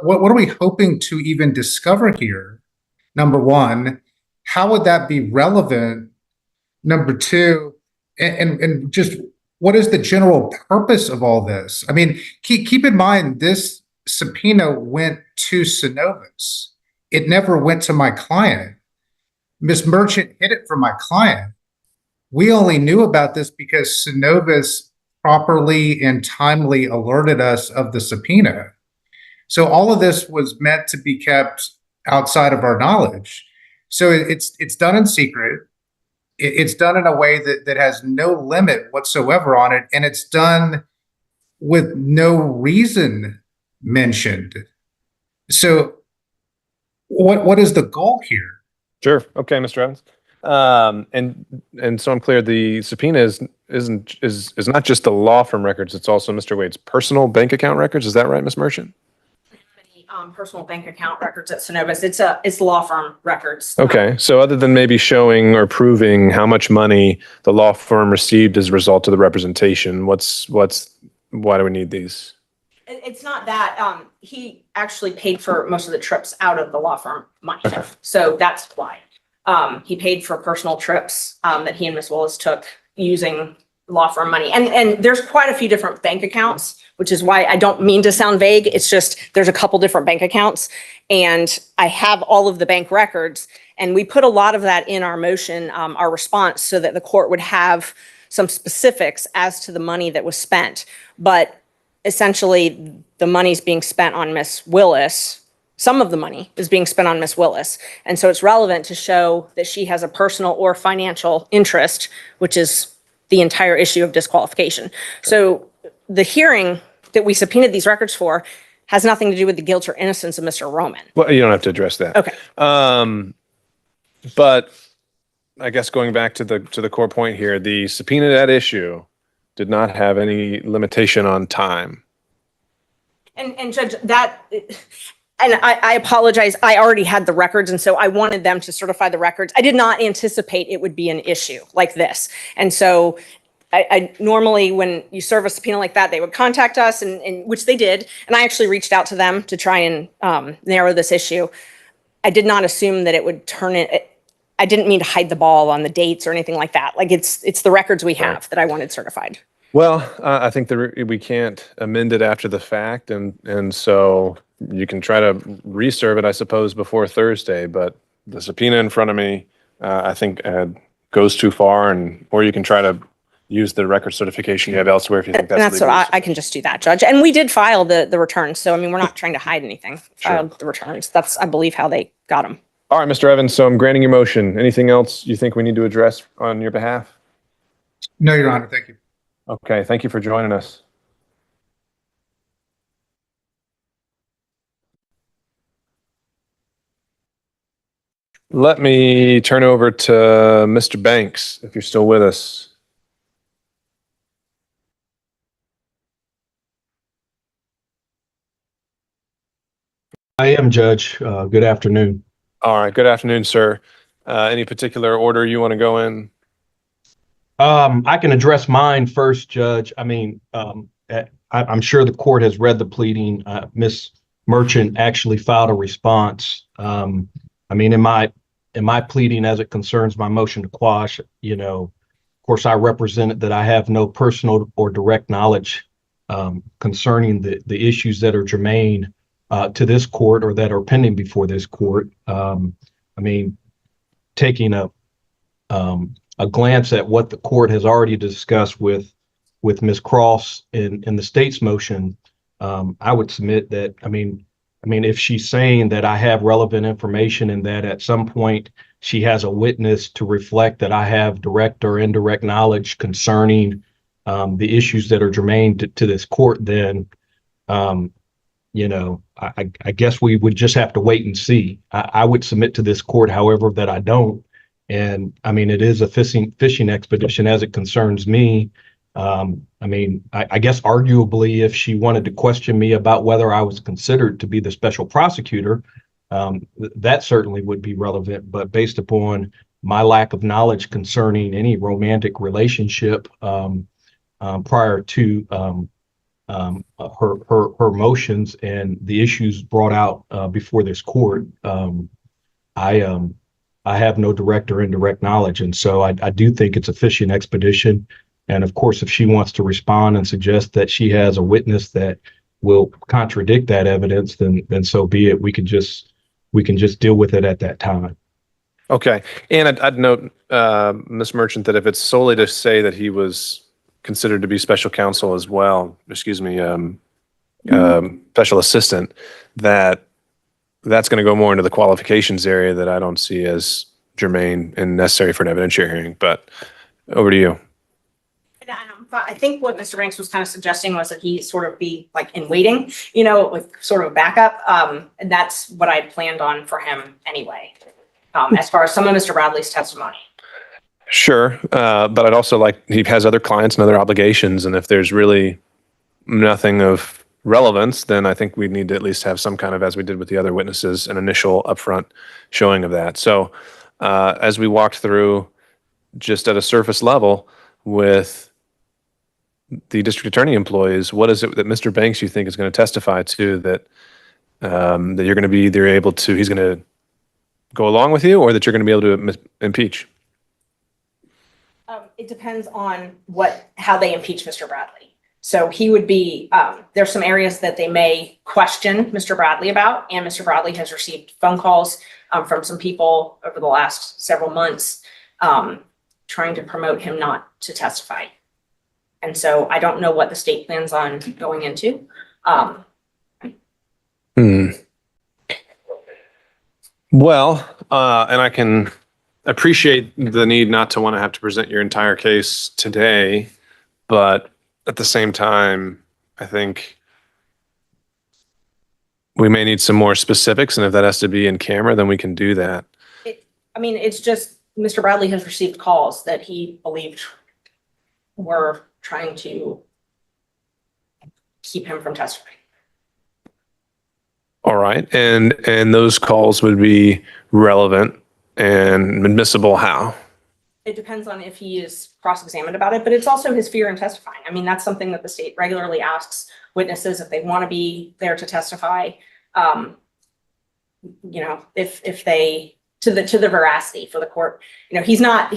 are we hoping to even discover here? Number one, how would that be relevant? Number two, and just what is the general purpose of all this? I mean, keep in mind this subpoena went to Synovus. It never went to my client. Ms. Merchant hid it from my client. We only knew about this because Synovus properly and timely alerted us of the subpoena. So all of this was meant to be kept outside of our knowledge. So it's done in secret. It's done in a way that has no limit whatsoever on it, and it's done with no reason mentioned. So what is the goal here? Sure. Okay, Mr. Evans. And so I'm clear, the subpoena is not just the law firm records, it's also Mr. Wade's personal bank account records. Is that right, Ms. Merchant? Personal bank account records at Synovus. It's law firm records. Okay. So other than maybe showing or proving how much money the law firm received as a result of the representation, why do we need these? It's not that, he actually paid for most of the trips out of the law firm money. So that's why. He paid for personal trips, that he and Ms. Willis took using law firm money. And there's quite a few different bank accounts, which is why I don't mean to sound vague. It's just, there's a couple different bank accounts and I have all of the bank records, and we put a lot of that in our motion, our response, so that the court would have some specifics as to the money that was spent. But essentially the money's being spent on Ms. Willis. Some of the money is being spent on Ms. Willis. And so it's relevant to show that she has a personal or financial interest, which is the entire issue of disqualification. So the hearing that we subpoenaed these records for has nothing to do with the guilt or innocence of Mr. Roman. Well, you don't have to address that. Okay. But I guess going back to the core point here, the subpoena at issue did not have any limitation on time. And Judge, that, and I apologize, I already had the records, and so I wanted them to certify the records. I did not anticipate it would be an issue like this. And so I normally, when you serve a subpoena like that, they would contact us, and which they did. And I actually reached out to them to try and narrow this issue. I did not assume that it would turn it. I didn't mean to hide the ball on the dates or anything like that. Like it's the records we have that I wanted certified. Well, I think we can't amend it after the fact, and so you can try to reserve it, I suppose, before Thursday. But the subpoena in front of me, I think, goes too far, or you can try to use the record certification you have elsewhere if you think that's And that's legal. what I can just do that, Judge. And we did file the returns. So, I mean, we're not trying to hide anything. Filed the returns. That's, I believe, how they got them. All right, Mr. Evans, so I'm granting your motion. Anything else you think we need to address on your behalf? No, Your Honor. Thank you. Okay, thank you for joining us. Let me turn over to Mr. Banks, if you're still with us. I am, Judge. Good afternoon. All right, good afternoon, sir. Any particular order you want to go in? I can address mine first, Judge. I mean, I'm sure the court has read the pleading. Ms. Merchant actually filed a response. I mean, in my pleading, as it concerns my motion to quash, of course, I represented that I have no personal or direct knowledge concerning the issues that are germane to this court or that are pending before this court. I mean, taking a glance at what the court has already discussed with Ms. Cross in the state's motion, I would submit that, I mean, if she's saying that I have relevant information and that at some point she has a witness to reflect that I have direct or indirect knowledge concerning the issues that are germane to this court, then, you know, I guess we would just have to wait and see. I would submit to this court, however, that I don't. And I mean, it is a fishing expedition as it concerns me. I mean, I guess arguably, if she wanted to question me about whether I was considered to be the special prosecutor, that certainly would be relevant. But based upon my lack of knowledge concerning any romantic relationship prior to her motions and the issues brought out before this court, I have no direct or indirect knowledge. And so I do think it's a fishing expedition. And of course, if she wants to respond and suggest that she has a witness that will contradict that evidence, then so be it. We can just deal with it at that time. Okay. And I'd note, Ms. Merchant, that if it's solely to say that he was considered to be special counsel as well, special assistant, that's going to go more into the qualifications area that I don't see as germane and necessary for an evidentiary hearing. But over to you. I think what Mr. Banks was kind of suggesting was that he sort of be like in waiting, you know, with sort of a backup. And that's what I planned on for him anyway, as far as some of Mr. Bradley's testimony. Sure. But I'd also like, he has other clients and other obligations. And if there's really nothing of relevance, then I think we need to at least have some kind of, as we did with the other witnesses, an initial upfront showing of that. So as we walked through just at a surface level with the district attorney employees, what is it that Mr. Banks you think is going to testify to that that you're going to be either able to, he's going to go along with you, or that you're going to be able to impeach? It depends on how they impeach Mr. Bradley. So he would be, there's some areas that they may question Mr. Bradley about, and Mr. Bradley has received phone calls from some people over the last several months trying to promote him not to testify. And so I don't know what the state plans on going into. Well, and I can appreciate the need not to want to have to present your entire case today, but at the same time, I think we may need some more specifics, and if that has to be in camera, then we can do that. It's just Mr. Bradley has received calls that he believed were trying to keep him from testifying. All right, and those calls would be relevant and admissible how? It depends on if he is cross-examined about it, but it's also his fear in testifying. I mean, that's something that the state regularly asks witnesses if they want to be there to testify. You know, if they to the veracity for the court. You know, he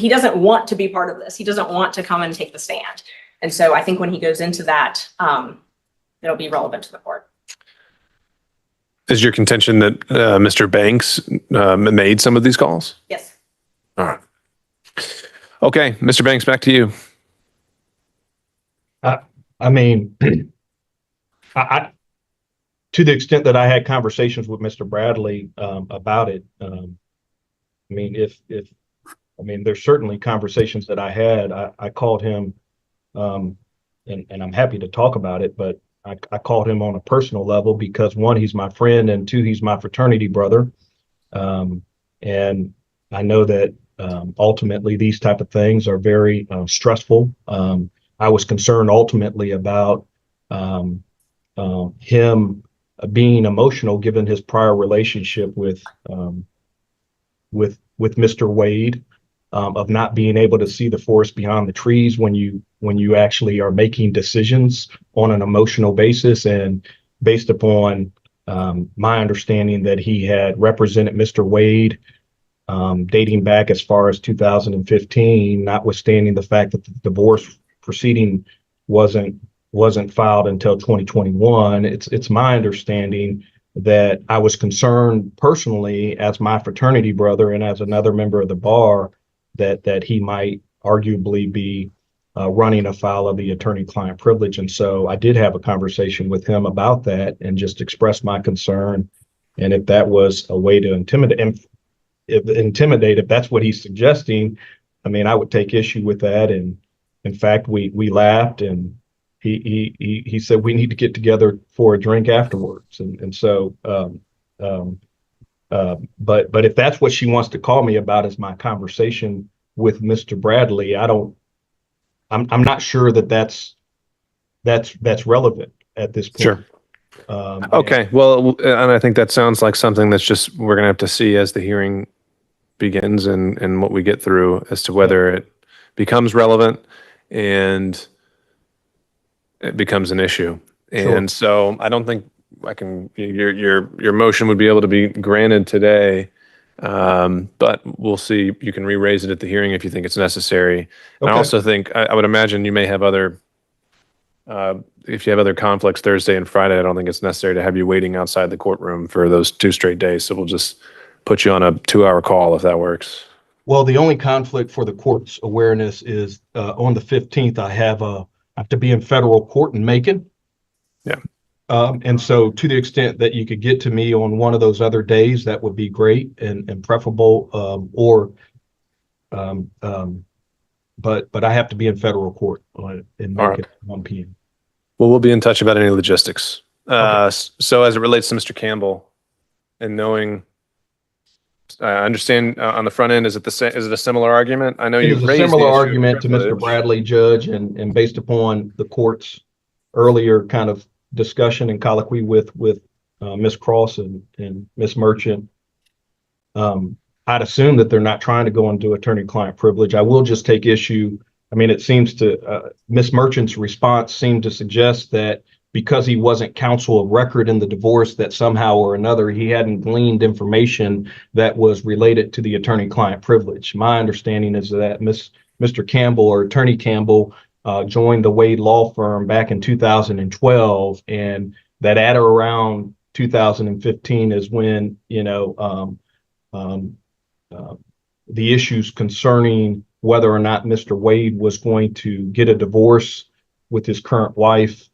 doesn't want to be part of this. He doesn't want to come and take the stand. And so I think when he goes into that, it'll be relevant to the court. Is your contention that Mr. Banks made some of these calls? Yes. All right. Okay, Mr. Banks, back to you. I mean, I to the extent that I had conversations with Mr. Bradley about it, I mean, there's certainly conversations that I had. I called him, and I'm happy to talk about it, but I called him on a personal level because, one, he's my friend, and two, he's my fraternity brother. And I know that ultimately these type of things are very stressful. I was concerned ultimately about him being emotional given his prior relationship with Mr. Wade, of not being able to see the forest beyond the trees when you actually are making decisions on an emotional basis. And based upon my understanding that he had represented Mr. Wade dating back as far as 2015, notwithstanding the fact that the divorce proceeding wasn't filed until 2021. It's my understanding that I was concerned personally as my fraternity brother and as another member of the bar that he might arguably be running afoul of the attorney-client privilege. And so I did have a conversation with him about that and just expressed my concern. And if that was a way to intimidate him, intimidate, if that's what he's suggesting, I mean, I would take issue with that. And in fact, we laughed, and he said we need to get together for a drink afterwards. But if that's what she wants to call me about is my conversation with Mr. Bradley, I'm not sure that that's relevant at this point. Sure. Okay. Well, and I think that sounds like something that's just, we're going to have to see as the hearing begins and what we get through as to whether it becomes relevant and it becomes an issue. And so I don't think your motion would be able to be granted today. But we'll see. You can re-raise it at the hearing if you think it's necessary. And I also think, I would imagine you may have other, if you have other conflicts Thursday and Friday, I don't think it's necessary to have you waiting outside the courtroom for those 2 straight days. So we'll just put you on a 2-hour call if that works. Well, the only conflict for the court's awareness is on the 15th, I have to be in federal court in Macon. Yeah. And so to the extent that you could get to me on one of those other days, that would be great and preferable. But I have to be in federal court in Macon at 1 p.m. Well, we'll be in touch about any logistics. Okay. So as it relates to Mr. Campbell and knowing, I understand on the front end, is it a similar argument? I know It you've is a raised the similar issue of argument to Mr. privilege. Bradley, Judge, and based upon the court's earlier kind of discussion and colloquy with Ms. Cross and Ms. Merchant, I'd assume that they're not trying to go into attorney-client privilege. I will just take issue. I mean, it seems to Ms. Merchant's response seemed to suggest that because he wasn't counsel of record in the divorce, that somehow or another he hadn't gleaned information that was related to the attorney-client privilege. My understanding is that Mr. Campbell, or Attorney Campbell, joined the Wade Law Firm back in 2012, and that at or around 2015 is when the issues concerning whether or not Mr. Wade was going to get a divorce with his current wife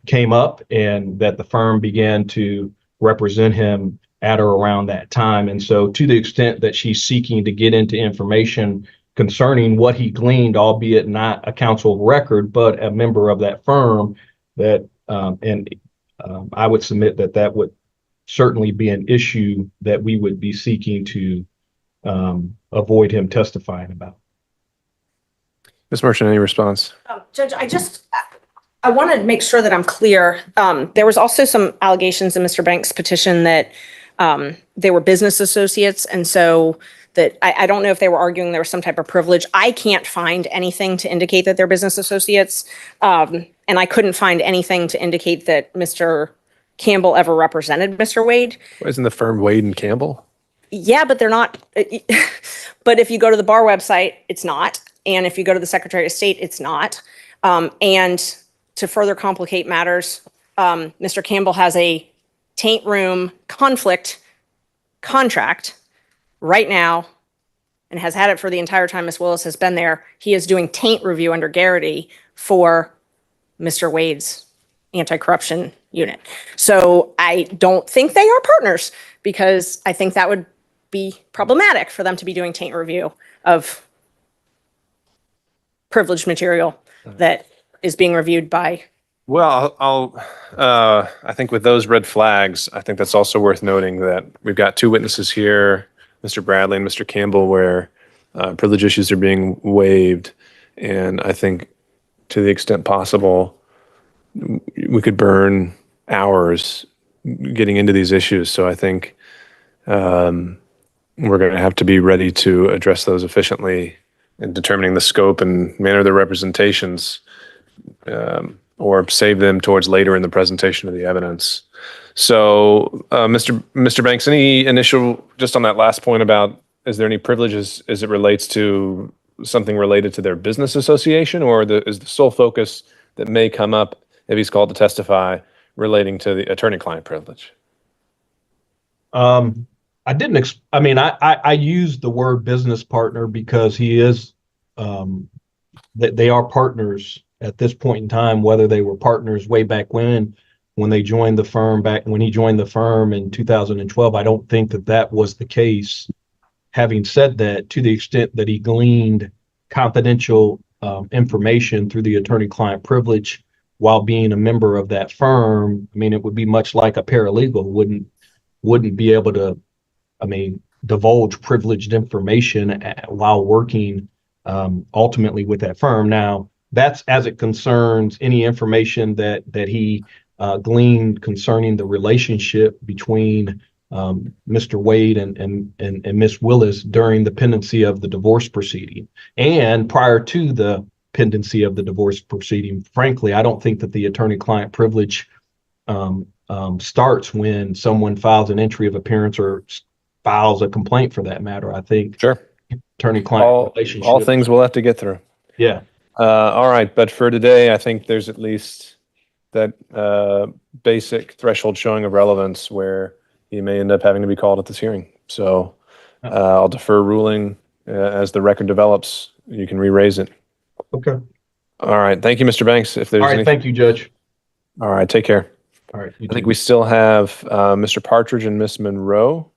came up, and that the firm began to represent him at or around that time. And so to the extent that she's seeking to get into information concerning what he gleaned, albeit not a counsel of record, but a member of that firm, that I would submit that would certainly be an issue that we would be seeking to avoid him testifying about. Ms. Merchant, any response? Judge, I want to make sure that I'm clear. There was also some allegations in Mr. Banks' petition that they were business associates. And so that I don't know if they were arguing there was some type of privilege. I can't find anything to indicate that they're business associates. And I couldn't find anything to indicate that Mr. Campbell ever represented Mr. Wade. Isn't the firm Wade and Campbell? Yeah, but they're not. But if you go to the bar website, it's not. And if you go to the Secretary of State, it's not. And to further complicate matters, Mr. Campbell has a taint room conflict contract right now and has had it for the entire time Ms. Willis has been there. He is doing taint review under Garrity for Mr. Wade's anti-corruption unit. So I don't think they are partners, because I think that would be problematic for them to be doing taint review of privileged material that is being reviewed by. Well, I think with those red flags, I think that's also worth noting that we've got 2 witnesses here, Mr. Bradley and Mr. Campbell, where privilege issues are being waived. And I think to the extent possible, we could burn hours getting into these issues. So I think we're going to have to be ready to address those efficiently in determining the scope and manner of the representations, or save them towards later in the presentation of the evidence. So, Mr. Banks, any initial, just on that last point about, is there any privileges as it relates to something related to their business association, or is the sole focus that may come up if he's called to testify relating to the attorney-client privilege? I used the word business partner because he is, they are partners at this point in time. Whether they were partners way back when, when they joined the firm when he joined the firm in 2012. I don't think that was the case. Having said that, to the extent that he gleaned confidential information through the attorney-client privilege while being a member of that firm, I mean, it would be much like a paralegal wouldn't be able to, I mean, divulge privileged information while working ultimately with that firm. Now, that's as it concerns any information that he gleaned concerning the relationship between Mr. Wade and Miss Willis during the pendency of the divorce proceeding. And prior to the pendency of the divorce proceeding, frankly, I don't think that the attorney-client privilege starts when someone files an entry of appearance or files a complaint, for that matter. I think Sure. Attorney-client relationship. All things we'll have to get through. Yeah. All right, but for today, I think there's at least that basic threshold showing of relevance where he may end up having to be called at this hearing. So I'll defer ruling as the record develops. You can re-raise it. Okay. All right. Thank you, Mr. Banks. If there's All right. any... Thank you, Judge. All right. Take care. All right. I think we still have Mr. Partridge and Miss Monroe.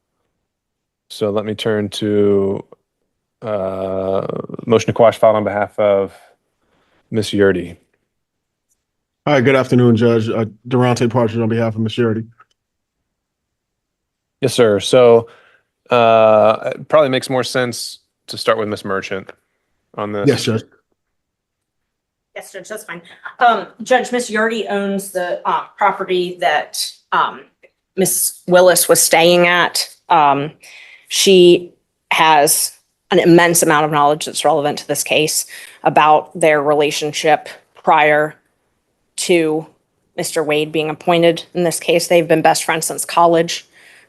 So let me turn to motion to quash filed on behalf of Miss Yurdy. Hi, good afternoon, Judge. Durante Partridge on behalf of Ms. Yurdy. Yes, sir. So it probably makes more sense to start with Miss Merchant on this. Yes, Judge. Yes, Judge, that's fine. Judge, Miss Yurdy owns the property that Miss Willis was staying at. She has an immense amount of knowledge that's relevant to this case about their relationship prior to Mr. Wade being appointed. In this case, they've been best friends since college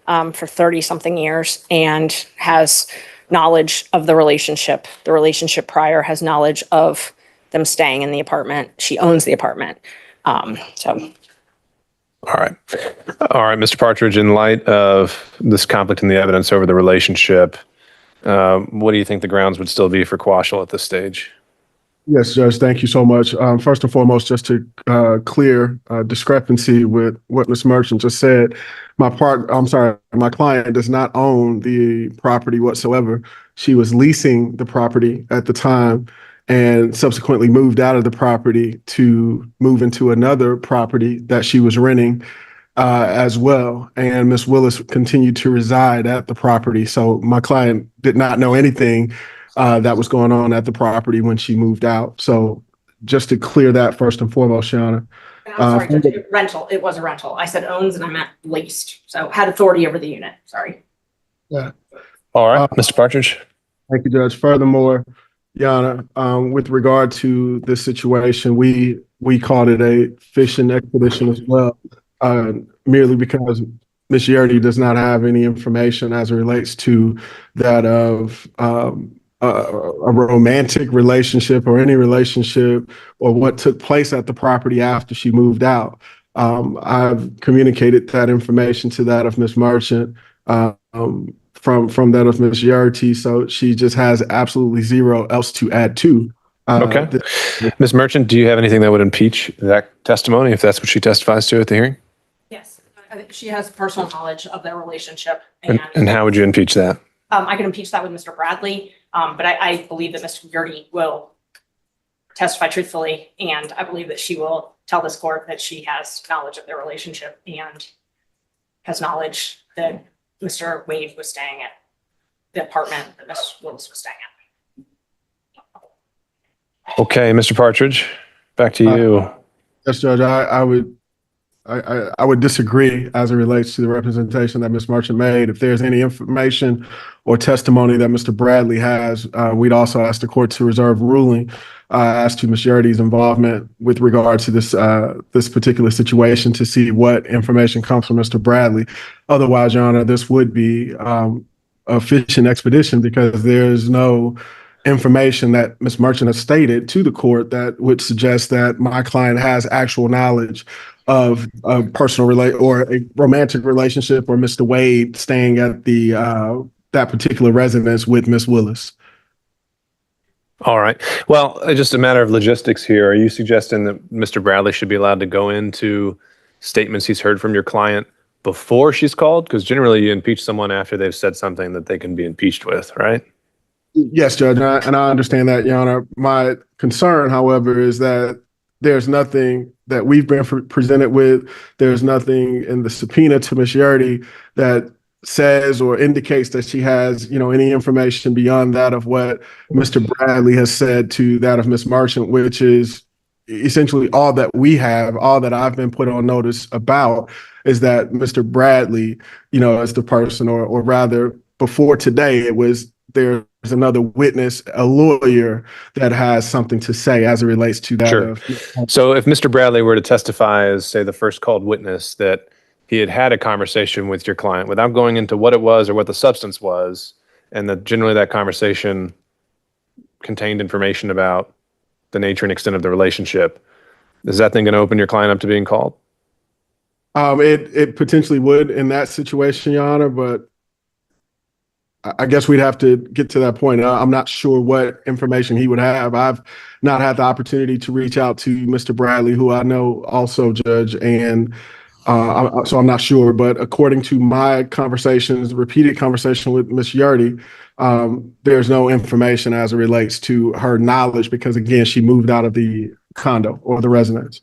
for 30-something years, and has knowledge of the relationship. The relationship prior has knowledge of them staying in the apartment. She owns the apartment. So. All right. All right, Mr. Partridge, in light of this conflict in the evidence over the relationship, what do you think the grounds would still be for quashal at this stage? Yes, Judge. Thank you so much. First and foremost, just to clear discrepancy with what Ms. Merchant just said, my client does not own the property whatsoever. She was leasing the property at the time and subsequently moved out of the property to move into another property that she was renting as well. And Ms. Willis continued to reside at the property. So my client did not know anything that was going on at the property when she moved out. So just to clear that first and foremost, Shauna. I'm sorry, Judge, rental. It was a rental. I said owns and I meant leased. So had authority over the unit. Sorry. Yeah. All right, Mr. Partridge. Thank you, Judge. Furthermore, Yana, with regard to this situation, we called it a fishing expedition as well, merely because Ms. Yurdy does not have any information as it relates to that of a romantic relationship or any relationship or what took place at the property after she moved out. I've communicated that information to that of Ms. Merchant from that of Ms. Yurdy, so she just has absolutely zero else to add to. Okay. Ms. Merchant, do you have anything that would impeach that testimony if that's what she testifies to at the hearing? Yes. I think she has personal knowledge of their relationship. And how would you impeach that? I can impeach that with Mr. Bradley, but I believe that Mr. Yurdy will testify truthfully, and I believe that she will tell this court that she has knowledge of their relationship and has knowledge that Mr. Wade was staying at the apartment that Ms. Willis was staying at. Okay, Mr. Partridge, back to you. Yes, Judge, I would disagree as it relates to the representation that Ms. Merchant made. If there's any information or testimony that Mr. Bradley has, we'd also ask the court to reserve ruling as to Ms. Yurdy's involvement with regard to this particular situation to see what information comes from Mr. Bradley. Otherwise, Your Honor, this would be a fishing expedition because there's no information that Ms. Merchant has stated to the court that would suggest that my client has actual knowledge of a personal or a romantic relationship or Mr. Wade staying at that particular residence with Ms. Willis. All right. Well, just a matter of logistics here. Are you suggesting that Mr. Bradley should be allowed to go into statements he's heard from your client before she's called? Because generally you impeach someone after they've said something that they can be impeached with, right? Yes, Judge, and I understand that, Your Honor. My concern, however, is that there's nothing that we've been presented with. There's nothing in the subpoena to Ms. Yurdy that says or indicates that she has, any information beyond that of what Mr. Bradley has said to that of Ms. Merchant, which is essentially all that we have, all that I've been put on notice about is that Mr. Bradley, as the person, or rather before today, it was there's another witness, a lawyer that has something to say as it relates to that. Sure. So if Mr. Bradley were to testify as, say, the first called witness, that he had a conversation with your client without going into what it was or what the substance was, and that generally that conversation contained information about the nature and extent of the relationship, is that thing going to open your client up to being called? It potentially would in that situation, Your Honor, but I guess we'd have to get to that point. I'm not sure what information he would have. I've not had the opportunity to reach out to Mr. Bradley, who I know also, Judge, and so I'm not sure. But according to my repeated conversation with Ms. Yurdy, there's no information as it relates to her knowledge because, again, she moved out of the condo or the residence.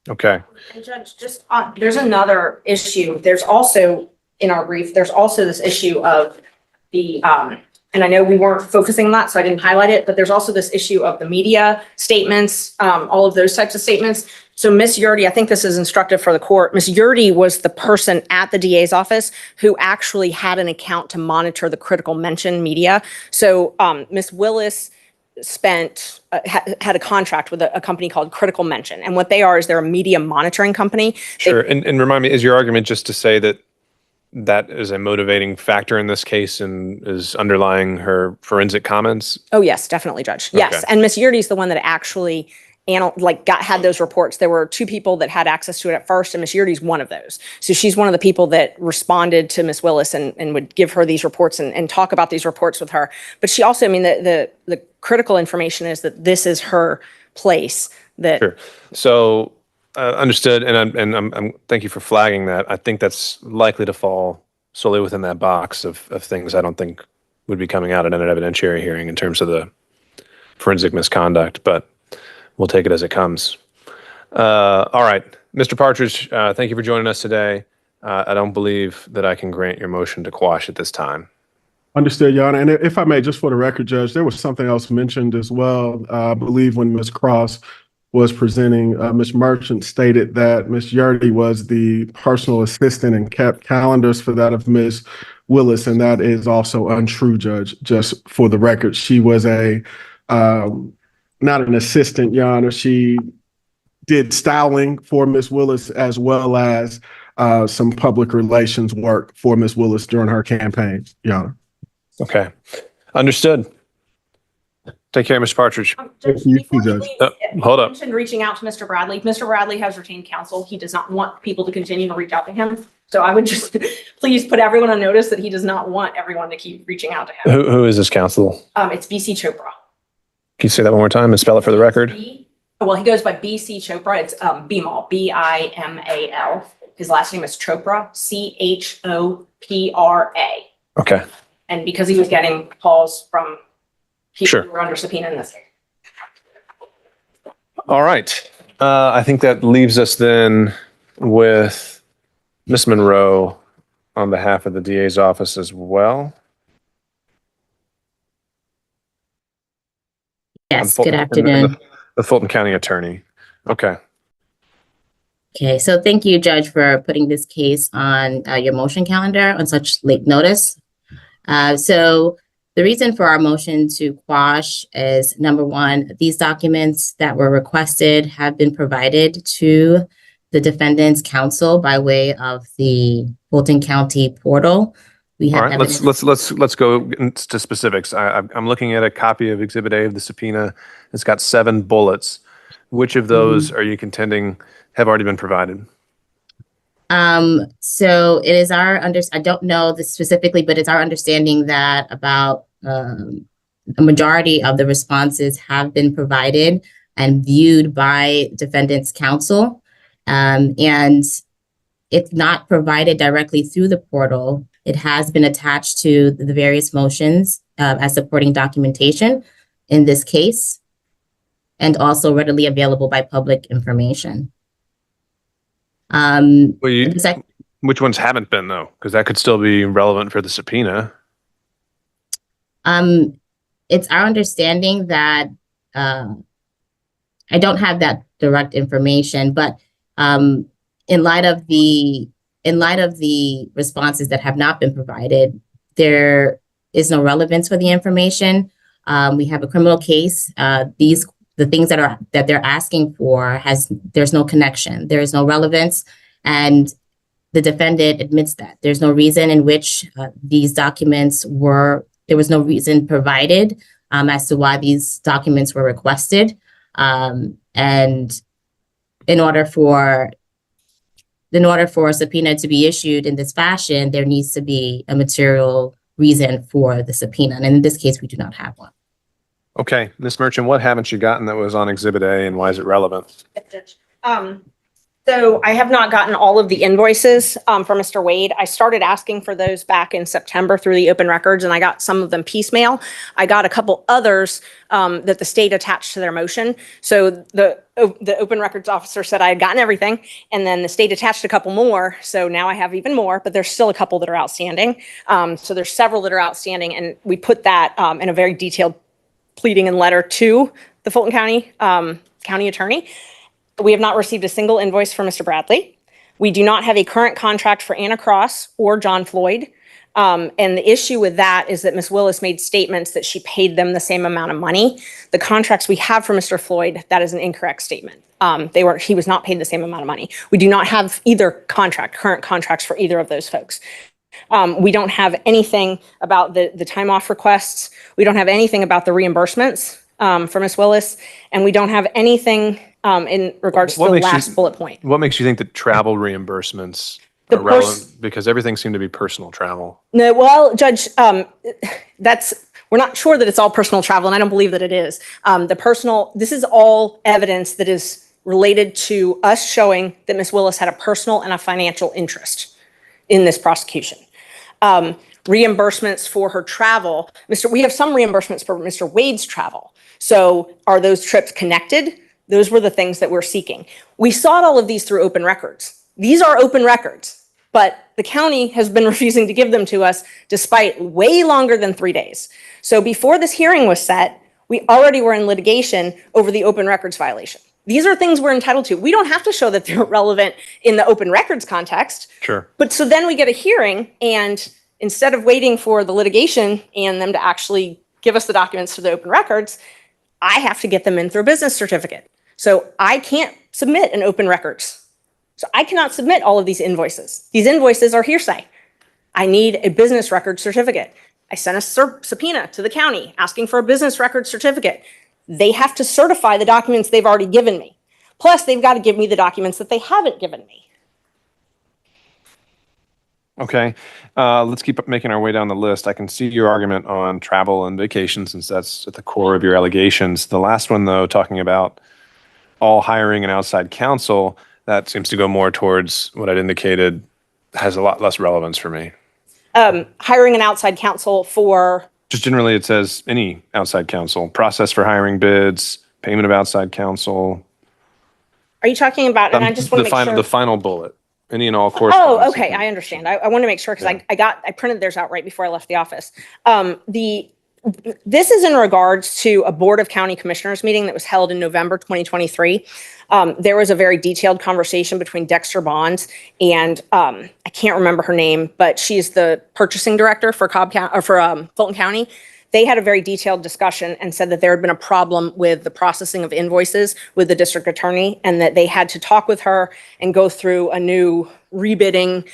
Okay. And Judge, just there's another issue. There's also in our brief, there's also this issue of the, and I know we weren't focusing on that, so I didn't highlight it, but there's also this issue of the media statements, all of those types of statements. So Ms. Yurdy, I think this is instructive for the court. Ms. Yurdy was the person at the DA's office who actually had an account to monitor the critical mention media. So Ms. Willis had a contract with a company called Critical Mention. And what they are is they're a media monitoring company. Sure. And remind me, is your argument just to say that that is a motivating factor in this case and is underlying her forensic comments? Oh, yes, definitely, Judge. Yes. Okay. And Ms. Yurdy is the one that actually had those reports. There were two people that had access to it at first, and Ms. Yurdy's one of those. So she's one of the people that responded to Ms. Willis and would give her these reports and talk about these reports with her. But she also, the critical information is that this is her place. Sure. So understood, and I'm thank you for flagging that. I think that's likely to fall solely within that box of things I don't think would be coming out at an evidentiary hearing in terms of the forensic misconduct, but we'll take it as it comes. All right, Mr. Partridge, thank you for joining us today. I don't believe that I can grant your motion to quash at this time. Understood, Your Honor. And if I may, just for the record, Judge, there was something else mentioned as well. I believe when Ms. Cross was presenting, Ms. Merchant stated that Ms. Yurdy was the personal assistant and kept calendars for that of Ms. Willis, and that is also untrue, Judge. Just for the record, she was not an assistant, Your Honor. She did styling for Ms. Willis as well as some public relations work for Ms. Willis during her campaign, Your Honor. Okay, understood. Take care, Mr. Partridge. Judge, You before too, you Judge. leave, Hold you up. mentioned reaching out to Mr. Bradley. Mr. Bradley has retained counsel. He does not want people to continue to reach out to him. So I would just please put everyone on notice that he does not want everyone to keep reaching out to him. Who is this counsel? It's BC Chopra. Can you say that one more time and spell it for the record? Well, he goes by BC Chopra. It's Bimal, Bimal. His last name is Chopra, Chopra. Okay. And because he was getting calls from people Sure. who were under subpoena in this case. All right. I think that leaves us then with Ms. Monroe on behalf of the DA's office as well. Yes, Fulton- good afternoon. The Fulton County Attorney. Okay. Okay, so thank you, Judge, for putting this case on your motion calendar on such late notice. So the reason for our motion to quash is, number one, these documents that were requested have been provided to the defendant's counsel by way of the Fulton County portal. We All have right. evidence. Let's go into specifics. I'm looking at a copy of Exhibit A of the subpoena. It's got 7 bullets. Which of those are you contending have already been provided? So it is I don't know this specifically, but it's our understanding that about a majority of the responses have been provided and viewed by defendant's counsel. And it's not provided directly through the portal. It has been attached to the various motions as supporting documentation in this case, and also readily available by public information. Well, which ones haven't been though? Because that could still be relevant for the subpoena. It's our understanding that I don't have that direct information, but in light of the responses that have not been provided, there is no relevance for the information. We have a criminal case. The things that they're asking for there's no connection. There is no relevance, and the defendant admits that there's no reason in which these documents there was no reason provided as to why these documents were requested. And in order for a subpoena to be issued in this fashion, there needs to be a material reason for the subpoena. And in this case, we do not have one. Okay, Ms. Merchant, what haven't you gotten that was on Exhibit A, and why is it relevant? So I have not gotten all of the invoices from Mr. Wade. I started asking for those back in September through the open records, and I got some of them piecemeal. I got a couple others that the state attached to their motion. So the open records officer said I had gotten everything, and then the state attached a couple more. So now I have even more, but there's still a couple that are outstanding. So there's several that are outstanding, and we put that in a very detailed pleading and letter to the Fulton County county attorney. We have not received a single invoice from Mr. Bradley. We do not have a current contract for Anna Cross or John Floyd. And the issue with that is that Ms. Willis made statements that she paid them the same amount of money. The contracts we have for Mr. Floyd, that is an incorrect statement. He was not paid the same amount of money. We do not have either current contracts for either of those folks. We don't have anything about the time off requests. We don't have anything about the reimbursements for Ms. Willis, and we don't have anything in regards to the last bullet point. What makes you think that travel reimbursements are relevant? Because everything seemed to be personal travel. No, well, Judge, we're not sure that it's all personal travel, and I don't believe that it is. This is all evidence that is related to us showing that Ms. Willis had a personal and a financial interest in this prosecution. Reimbursements for her travel. We have some reimbursements for Mr. Wade's travel. So are those trips connected? Those were the things that we're seeking. We sought all of these through open records. These are open records, but the county has been refusing to give them to us despite way longer than 3 days. So before this hearing was set, we already were in litigation over the open records violation. These are things we're entitled to. We don't have to show that they're relevant in the open records context. Sure. But so then we get a hearing, and instead of waiting for the litigation and them to actually give us the documents to the open records, I have to get them in through a business certificate. So I can't submit an open records. So I cannot submit all of these invoices. These invoices are hearsay. I need a business record certificate. I sent a subpoena to the county asking for a business record certificate. They have to certify the documents they've already given me. Plus, they've got to give me the documents that they haven't given me. Okay, let's keep making our way down the list. I can see your argument on travel and vacation, since that's at the core of your allegations. The last one, though, talking about all hiring and outside counsel, that seems to go more towards what I'd indicated has a lot less relevance for me. Hiring an outside counsel for? Just generally, it says any outside counsel, process for hiring bids, payment of outside counsel. Are you talking about, and I just want to make sure. The final bullet. Any and all correspondence. Oh, okay, I understand. I want to make sure, because I printed theirs out right before I left the office. This is in regards to a Board of County Commissioners meeting that was held in November 2023. There was a very detailed conversation between Dexter Bonds and I can't remember her name, but she's the purchasing director for Fulton County. They had a very detailed discussion and said that there had been a problem with the processing of invoices with the district attorney, and that they had to talk with her and go through a new rebidding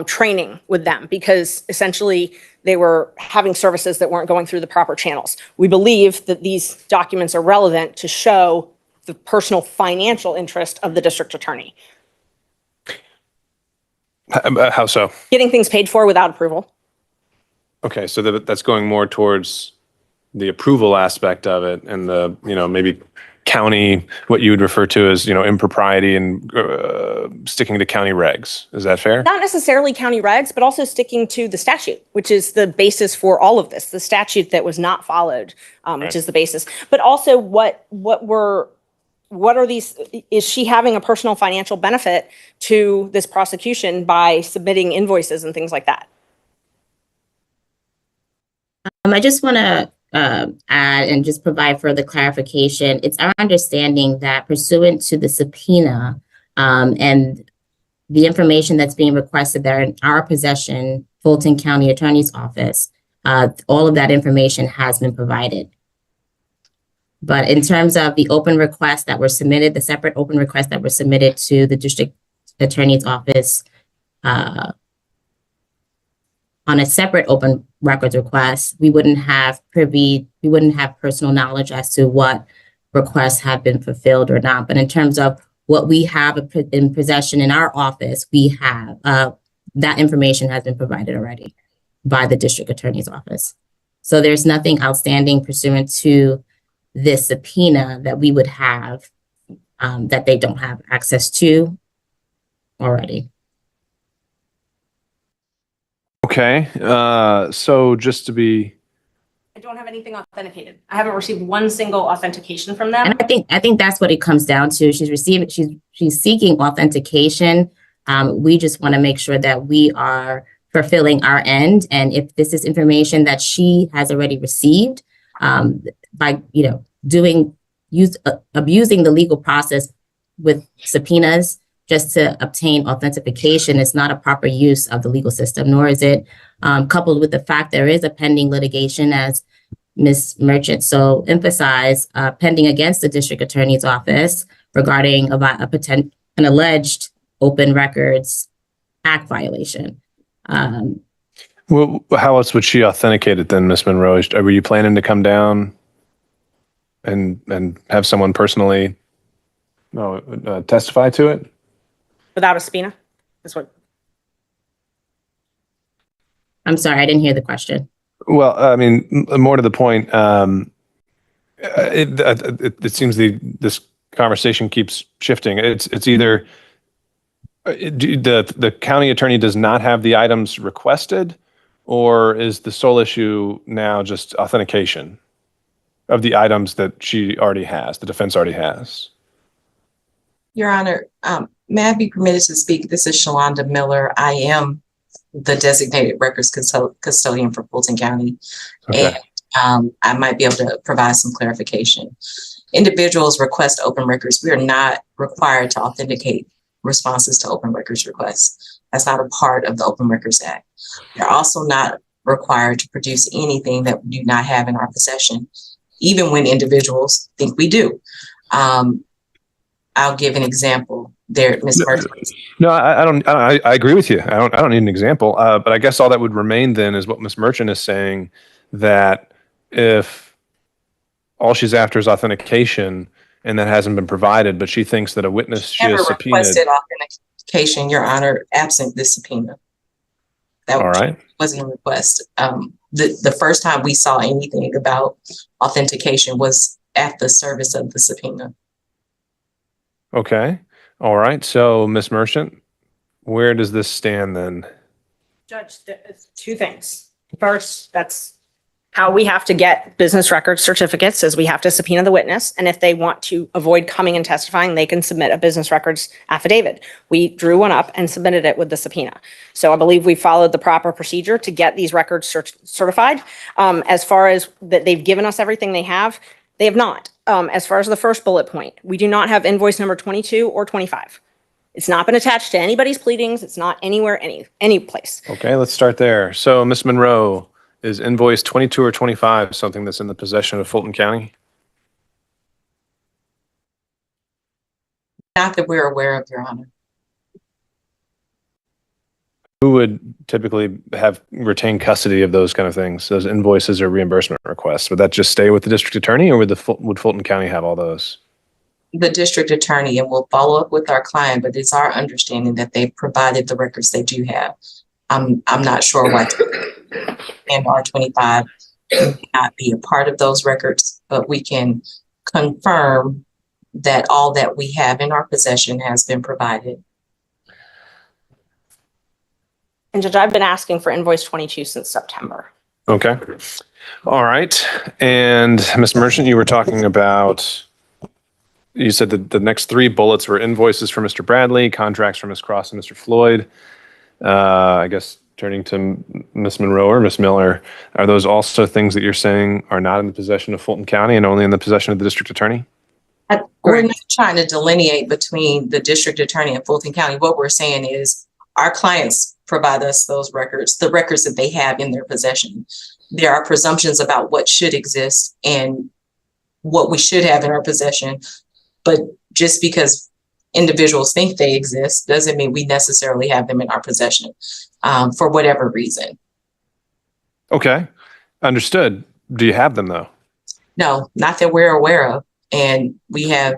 training with them, because essentially they were having services that weren't going through the proper channels. We believe that these documents are relevant to show the personal financial interest of the district attorney. How so? Getting things paid for without approval. Okay, so that's going more towards the approval aspect of it, and the, maybe county, what you would refer to as, impropriety and sticking to county regs. Is that fair? Not necessarily county regs, but also sticking to the statute, which is the basis for all of this, the statute that was not followed, which is the basis. But also what are these, is she having a personal financial benefit to this prosecution by submitting invoices and things like that? I just want to add and just provide further clarification. It's our understanding that pursuant to the subpoena and the information that's being requested there in our possession, Fulton County Attorney's Office, all of that information has been provided. But in terms of the open requests that were submitted, the separate open requests that were submitted to the District Attorney's Office on a separate open records request, we wouldn't have personal knowledge as to what requests have been fulfilled or not. But in terms of what we have in possession in our office, we have that information has been provided already by the District Attorney's Office. So there's nothing outstanding pursuant to this subpoena that we would have that they don't have access to already. Okay, so just to be, I don't have anything authenticated. I haven't received one single authentication from them. And I think that's what it comes down to. She's seeking authentication. We just want to make sure that we are fulfilling our end. And if this is information that she has already received by abusing the legal process with subpoenas just to obtain authentication, is not a proper use of the legal system, nor is it coupled with the fact there is a pending litigation, as Ms. Merchant so emphasized, pending against the District Attorney's Office regarding an alleged Open Records Act violation. well, how else would she authenticate it then, Ms. Monroe? Were you planning to come down and have someone personally testify to it? Without a subpoena? That's what. I'm sorry, I didn't hear the question. Well, I mean, more to the point, it seems this conversation keeps shifting. It's either the county attorney does not have the items requested, or is the sole issue now just authentication of the items that she already has, the defense already has? Your Honor, may I be permitted to speak? This is Shalonda Miller. I am the designated records custodian for Fulton County. Okay. And I might be able to provide some clarification. Individuals request open records. We are not required to authenticate responses to open records requests. That's not a part of the Open Records Act. We're also not required to produce anything that we do not have in our possession, even when individuals think we do. I'll give an example there, Ms. Merchant. No, I agree with you. I don't need an example. But I guess all that would remain then is what Ms. Merchant is saying, that if all she's after is authentication and that hasn't been provided, but she thinks that a witness she has subpoenaed. Requested authentication, Your Honor, absent the subpoena. That all right. Wasn't a request. The first time we saw anything about authentication was at the service of the subpoena. Okay. All right. So, Ms. Merchant, where does this stand then? Judge, two things. First, that's how we have to get business record certificates, is we have to subpoena the witness. And if they want to avoid coming and testifying, they can submit a business records affidavit. We drew one up and submitted it with the subpoena. So I believe we followed the proper procedure to get these records certified. As far as that they've given us everything they have not. As far as the first bullet point, we do not have invoice number 22 or 25. It's not been attached to anybody's pleadings. It's not anywhere, any place. Okay, let's start there. So, Ms. Monroe, is invoice 22 or 25 something that's in the possession of Fulton County? Not that we're aware of, Your Honor. Who would typically have retained custody of those kind of things, those invoices or reimbursement requests? Would that just stay with the district attorney, or would Fulton County have all those? The district attorney, and we'll follow up with our client, but it's our understanding that they provided the records they do have. I'm not sure why and R25 may not be a part of those records, but we can confirm that all that we have in our possession has been provided. And Judge, I've been asking for invoice 22 since September. Okay. All right. And Ms. Merchant, you were talking about, you said that the next three bullets were invoices for Mr. Bradley, contracts for Ms. Cross and Mr. Floyd. I guess turning to Ms. Monroe or Ms. Miller, are those also things that you're saying are not in the possession of Fulton County and only in the possession of the district attorney? We're not trying to delineate between the district attorney and Fulton County. What we're saying is our clients provide us those records, the records that they have in their possession. There are presumptions about what should exist and what we should have in our possession. But just because individuals think they exist doesn't mean we necessarily have them in our possession for whatever reason. Okay. Understood. Do you have them though? No, not that we're aware of. And we have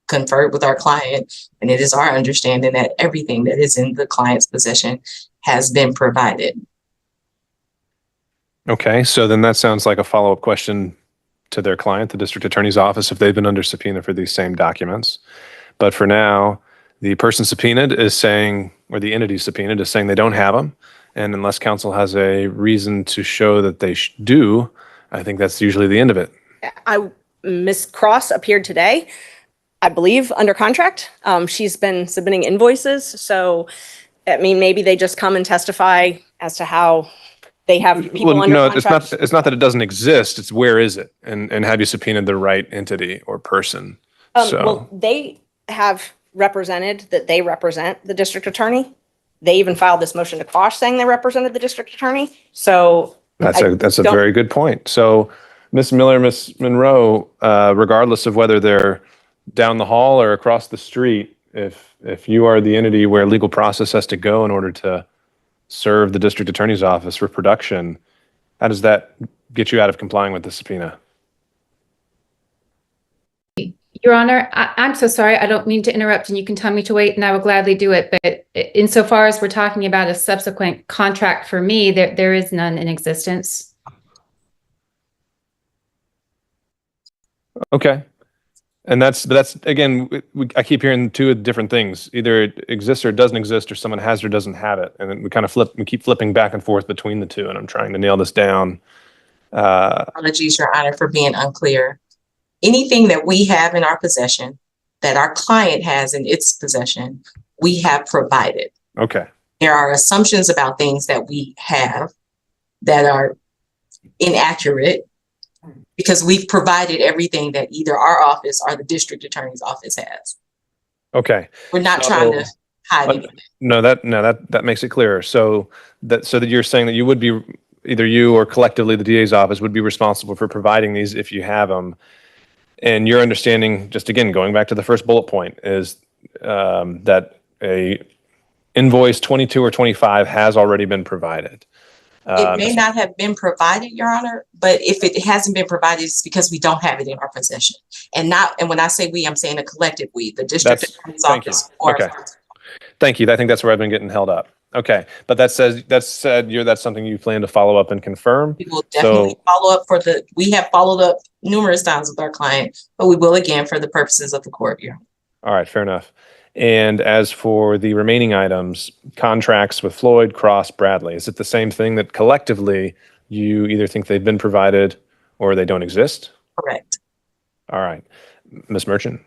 conferred with our client, and it is our understanding that everything that is in the client's possession has been provided. Okay. So then that sounds like a follow-up question to their client, the district attorney's office, if they've been under subpoena for these same documents. But for now, the person subpoenaed is saying, or the entity subpoenaed is saying they don't have them. And unless counsel has a reason to show that they do, I think that's usually the end of it. Ms. Cross appeared today, I believe, under contract. She's been submitting invoices. So, I mean, maybe they just come and testify as to how they have people under contract. It's not that it doesn't exist. It's where is it? And have you subpoenaed the right entity or person? Well, they have represented that they represent the district attorney. They even filed this motion to quash saying they represented the district attorney. So that's a very good point. So Ms. Miller, Ms. Monroe, regardless of whether they're down the hall or across the street, if you are the entity where legal process has to go in order to serve the district attorney's office for production, how does that get you out of complying with the subpoena? Your Honor, I'm so sorry. I don't mean to interrupt, and you can tell me to wait, and I will gladly do it. But insofar as we're talking about a subsequent contract for me, there is none in existence. Okay. And that's again, I keep hearing two different things. Either it exists or it doesn't exist, or someone has or doesn't have it. And then we keep flipping back and forth between the two. And I'm trying to nail this down. Apologies, Your Honor, for being unclear. Anything that we have in our possession that our client has in its possession, we have provided. Okay. There are assumptions about things that we have that are inaccurate because we've provided everything that either our office or the district attorney's office has. Okay. We're not trying to hide anything. That makes it clearer. So that you're saying that you would be, either you or collectively the DA's office would be responsible for providing these if you have them. And your understanding, just again, going back to the first bullet point, is that a invoice 22 or 25 has already been provided. It may not have been provided, Your Honor, but if it hasn't been provided, it's because we don't have it in our possession. And when I say we, I'm saying a collective we, the district attorney's office. Okay. Thank you. I think that's where I've been getting held up. Okay. But that's something you plan to follow up and confirm. We will definitely follow up we have followed up numerous times with our client, but we will again for the purposes of the court here. All right. Fair enough. And as for the remaining items, contracts with Floyd, Cross, Bradley, is it the same thing that collectively you either think they've been provided or they don't exist? Correct. All right. Ms. Merchant?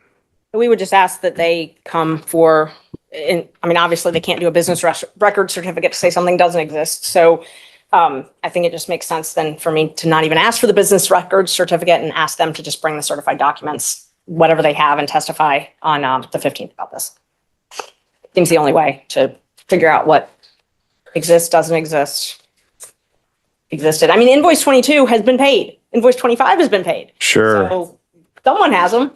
We would just ask that they come for, obviously they can't do a business record certificate to say something doesn't exist. So I think it just makes sense then for me to not even ask for the business record certificate and ask them to just bring the certified documents, whatever they have, and testify on the 15th about this. Seems the only way to figure out what exists, doesn't exist, existed. Invoice 22 has been paid. Invoice 25 has been paid. Sure. So someone has them.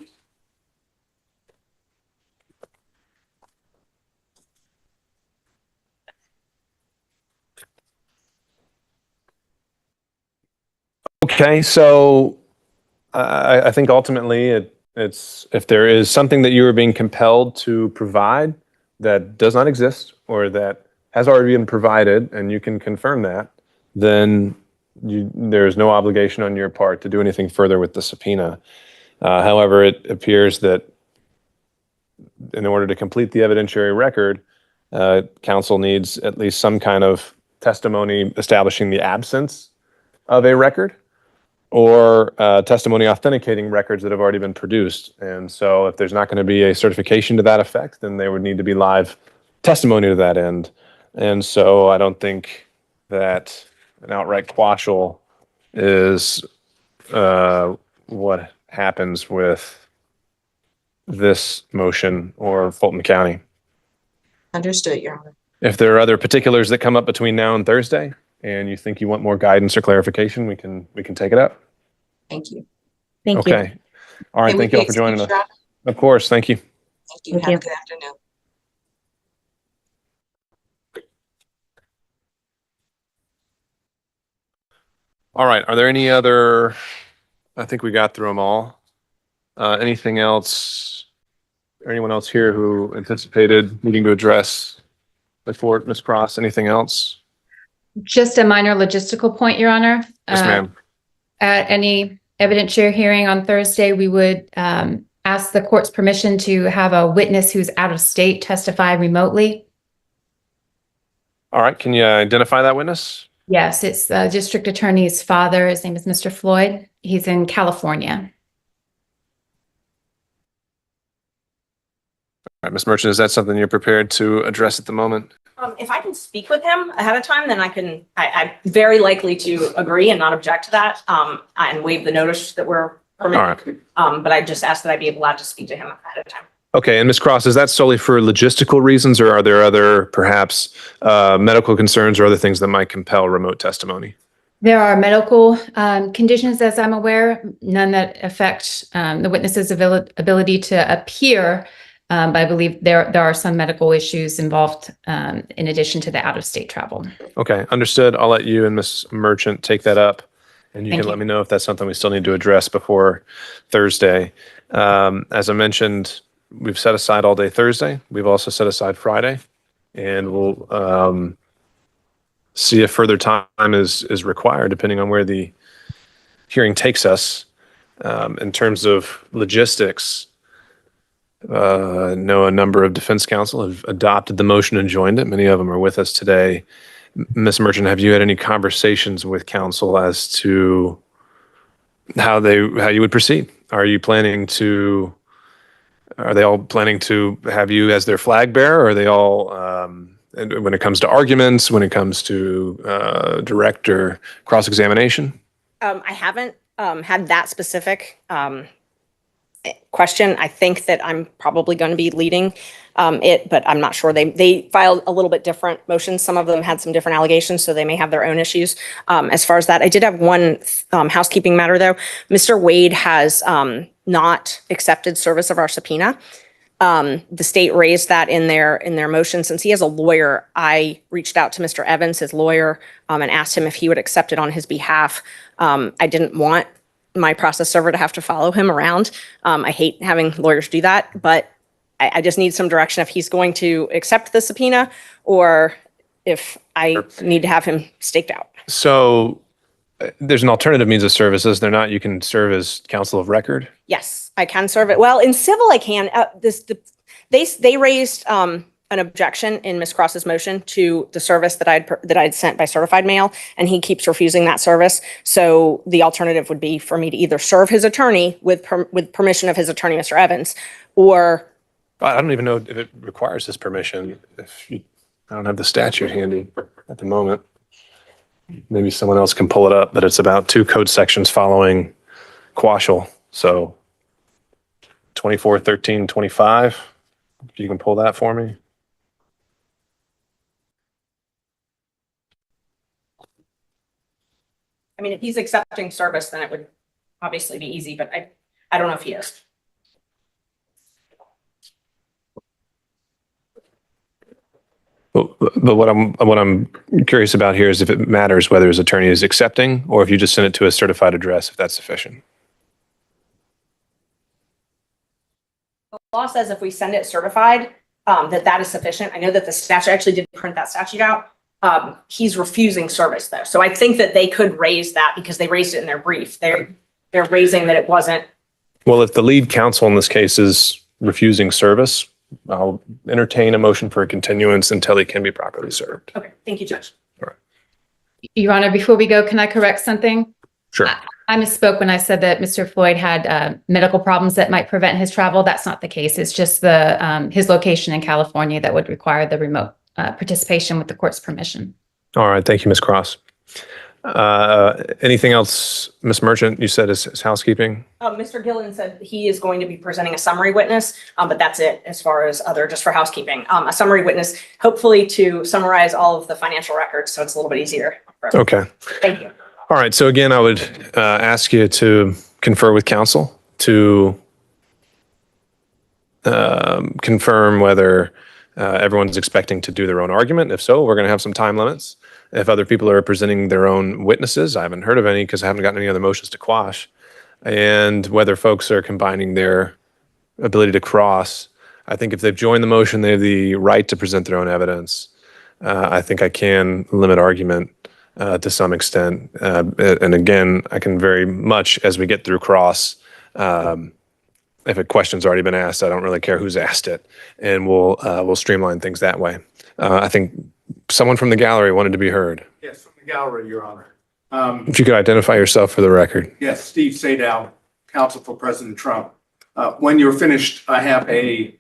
Okay. So I think ultimately it's if there is something that you are being compelled to provide that does not exist or that has already been provided and you can confirm that, then there's no obligation on your part to do anything further with the subpoena. However, it appears that in order to complete the evidentiary record, counsel needs at least some kind of testimony establishing the absence of a record or testimony authenticating records that have already been produced. And so if there's not going to be a certification to that effect, then there would need to be live testimony to that end. And so I don't think that an outright quashal is what happens with this motion or Fulton County. Understood, Your Honor. If there are other particulars that come up between now and Thursday, and you think you want more guidance or clarification, we can take it up. Thank you. Thank you. Okay. All right. Can we Thank you all be for joining us. excused, Your Honor? Of course. Thank you. Thank you. Thank Have you. a good afternoon. All right. Are there any other? I think we got through them all. Anything else? Anyone else here who anticipated needing to address the court, Ms. Cross? Anything else? Just a minor logistical point, Your Honor. Yes, ma'am. At any evidentiary hearing on Thursday, we would ask the court's permission to have a witness who's out of state testify remotely. All right. Can you identify that witness? Yes, it's the district attorney's father. His name is Mr. Floyd. He's in California. All right, Ms. Merchant, is that something you're prepared to address at the moment? If I can speak with him ahead of time, then I'm very likely to agree and not object to that, and waive the notice that we're permitted. But I just asked that I be allowed to speak to him ahead of time. Okay, and Ms. Cross, is that solely for logistical reasons, or are there other, perhaps, medical concerns or other things that might compel remote testimony? There are medical conditions, as I'm aware, none that affect the witness's ability to appear. But I believe there are some medical issues involved in addition to the out-of-state travel. Okay, understood. I'll let you and Ms. Merchant take that up, and you Thank can you. let me know if that's something we still need to address before Thursday. As I mentioned, we've set aside all day Thursday. We've also set aside Friday, and we'll see if further time is required depending on where the hearing takes us. In terms of logistics, I know a number of defense counsel have adopted the motion and joined it. Many of them are with us today. Ms. Merchant, have you had any conversations with counsel as to how you would proceed? Are they all planning to have you as their flag bearer? Or are they all, when it comes to arguments, when it comes to direct or cross-examination? I haven't had that specific question. I think that I'm probably going to be leading it, but I'm not sure. They filed a little bit different motions. Some of them had some different allegations, so they may have their own issues. As far as that, I did have one housekeeping matter, though. Mr. Wade has not accepted service of our subpoena. The state raised that in their motion. Since he has a lawyer, I reached out to Mr. Evans, his lawyer, and asked him if he would accept it on his behalf. I didn't want my process server to have to follow him around. I hate having lawyers do that, but I just need some direction if he's going to accept the subpoena or if I need to have him staked out. So there's an alternative means of service, is there not? You can serve as counsel of record? Yes, I can serve it. Well, in civil, I can. They raised an objection in Ms. Cross's motion to the service that I'd sent by certified mail, and he keeps refusing that service. So the alternative would be for me to either serve his attorney with permission of his attorney, Mr. Evans, or I don't even know if it requires his permission. I don't have the statute handy at the moment. Maybe someone else can pull it up, but it's about 2 code sections following quashal. So 241325, if you can pull that for me. I mean, if he's accepting service, then it would obviously be easy, but I don't know if he is. But what I'm curious about here is if it matters whether his attorney is accepting or if you just send it to a certified address, if that's sufficient. The law says if we send it certified, that is sufficient. I know that the statute, I actually did print that statute out. He's refusing service though. So I think that they could raise that because they raised it in their brief. They're raising that it wasn't. Well, if the lead counsel in this case is refusing service, I'll entertain a motion for a continuance until he can be properly served. Okay, thank you, Judge. Your Honor, before we go, can I correct something? Sure. I misspoke when I said that Mr. Floyd had medical problems that might prevent his travel. That's not the case. It's just his location in California that would require the remote participation with the court's permission. All right. Thank you, Ms. Cross. Anything else, Ms. Merchant, you said is housekeeping? Mr. Gillen said he is going to be presenting a summary witness, but that's it as far as just for housekeeping. A summary witness, hopefully to summarize all of the financial records, so it's a little bit easier. Okay. Thank you. All right. So again, I would ask you to confer with counsel to confirm whether everyone's expecting to do their own argument. If so, we're going to have some time limits. If other people are presenting their own witnesses, I haven't heard of any because I haven't gotten any other motions to quash. And whether folks are combining their ability to cross. I think if they've joined the motion, they have the right to present their own evidence. I think I can limit argument to some extent. And again, I can very much, as we get through cross, if a question's already been asked, I don't really care who's asked it, and we'll streamline things that way. I think someone from the gallery wanted to be heard. Yes, from the gallery, Your Honor. If you could identify yourself for the record. Yes, Steve Sadow, counsel for President Trump. When you're finished, I have a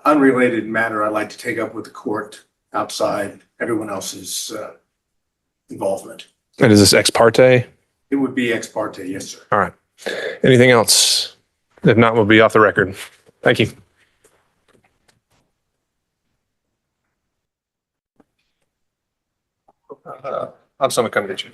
unrelated matter I'd like to take up with the court outside everyone else's involvement. And is this ex parte? It would be ex parte, yes, sir. All right. Anything else? If not, we'll be off the record. Thank you. I'll have someone come get you.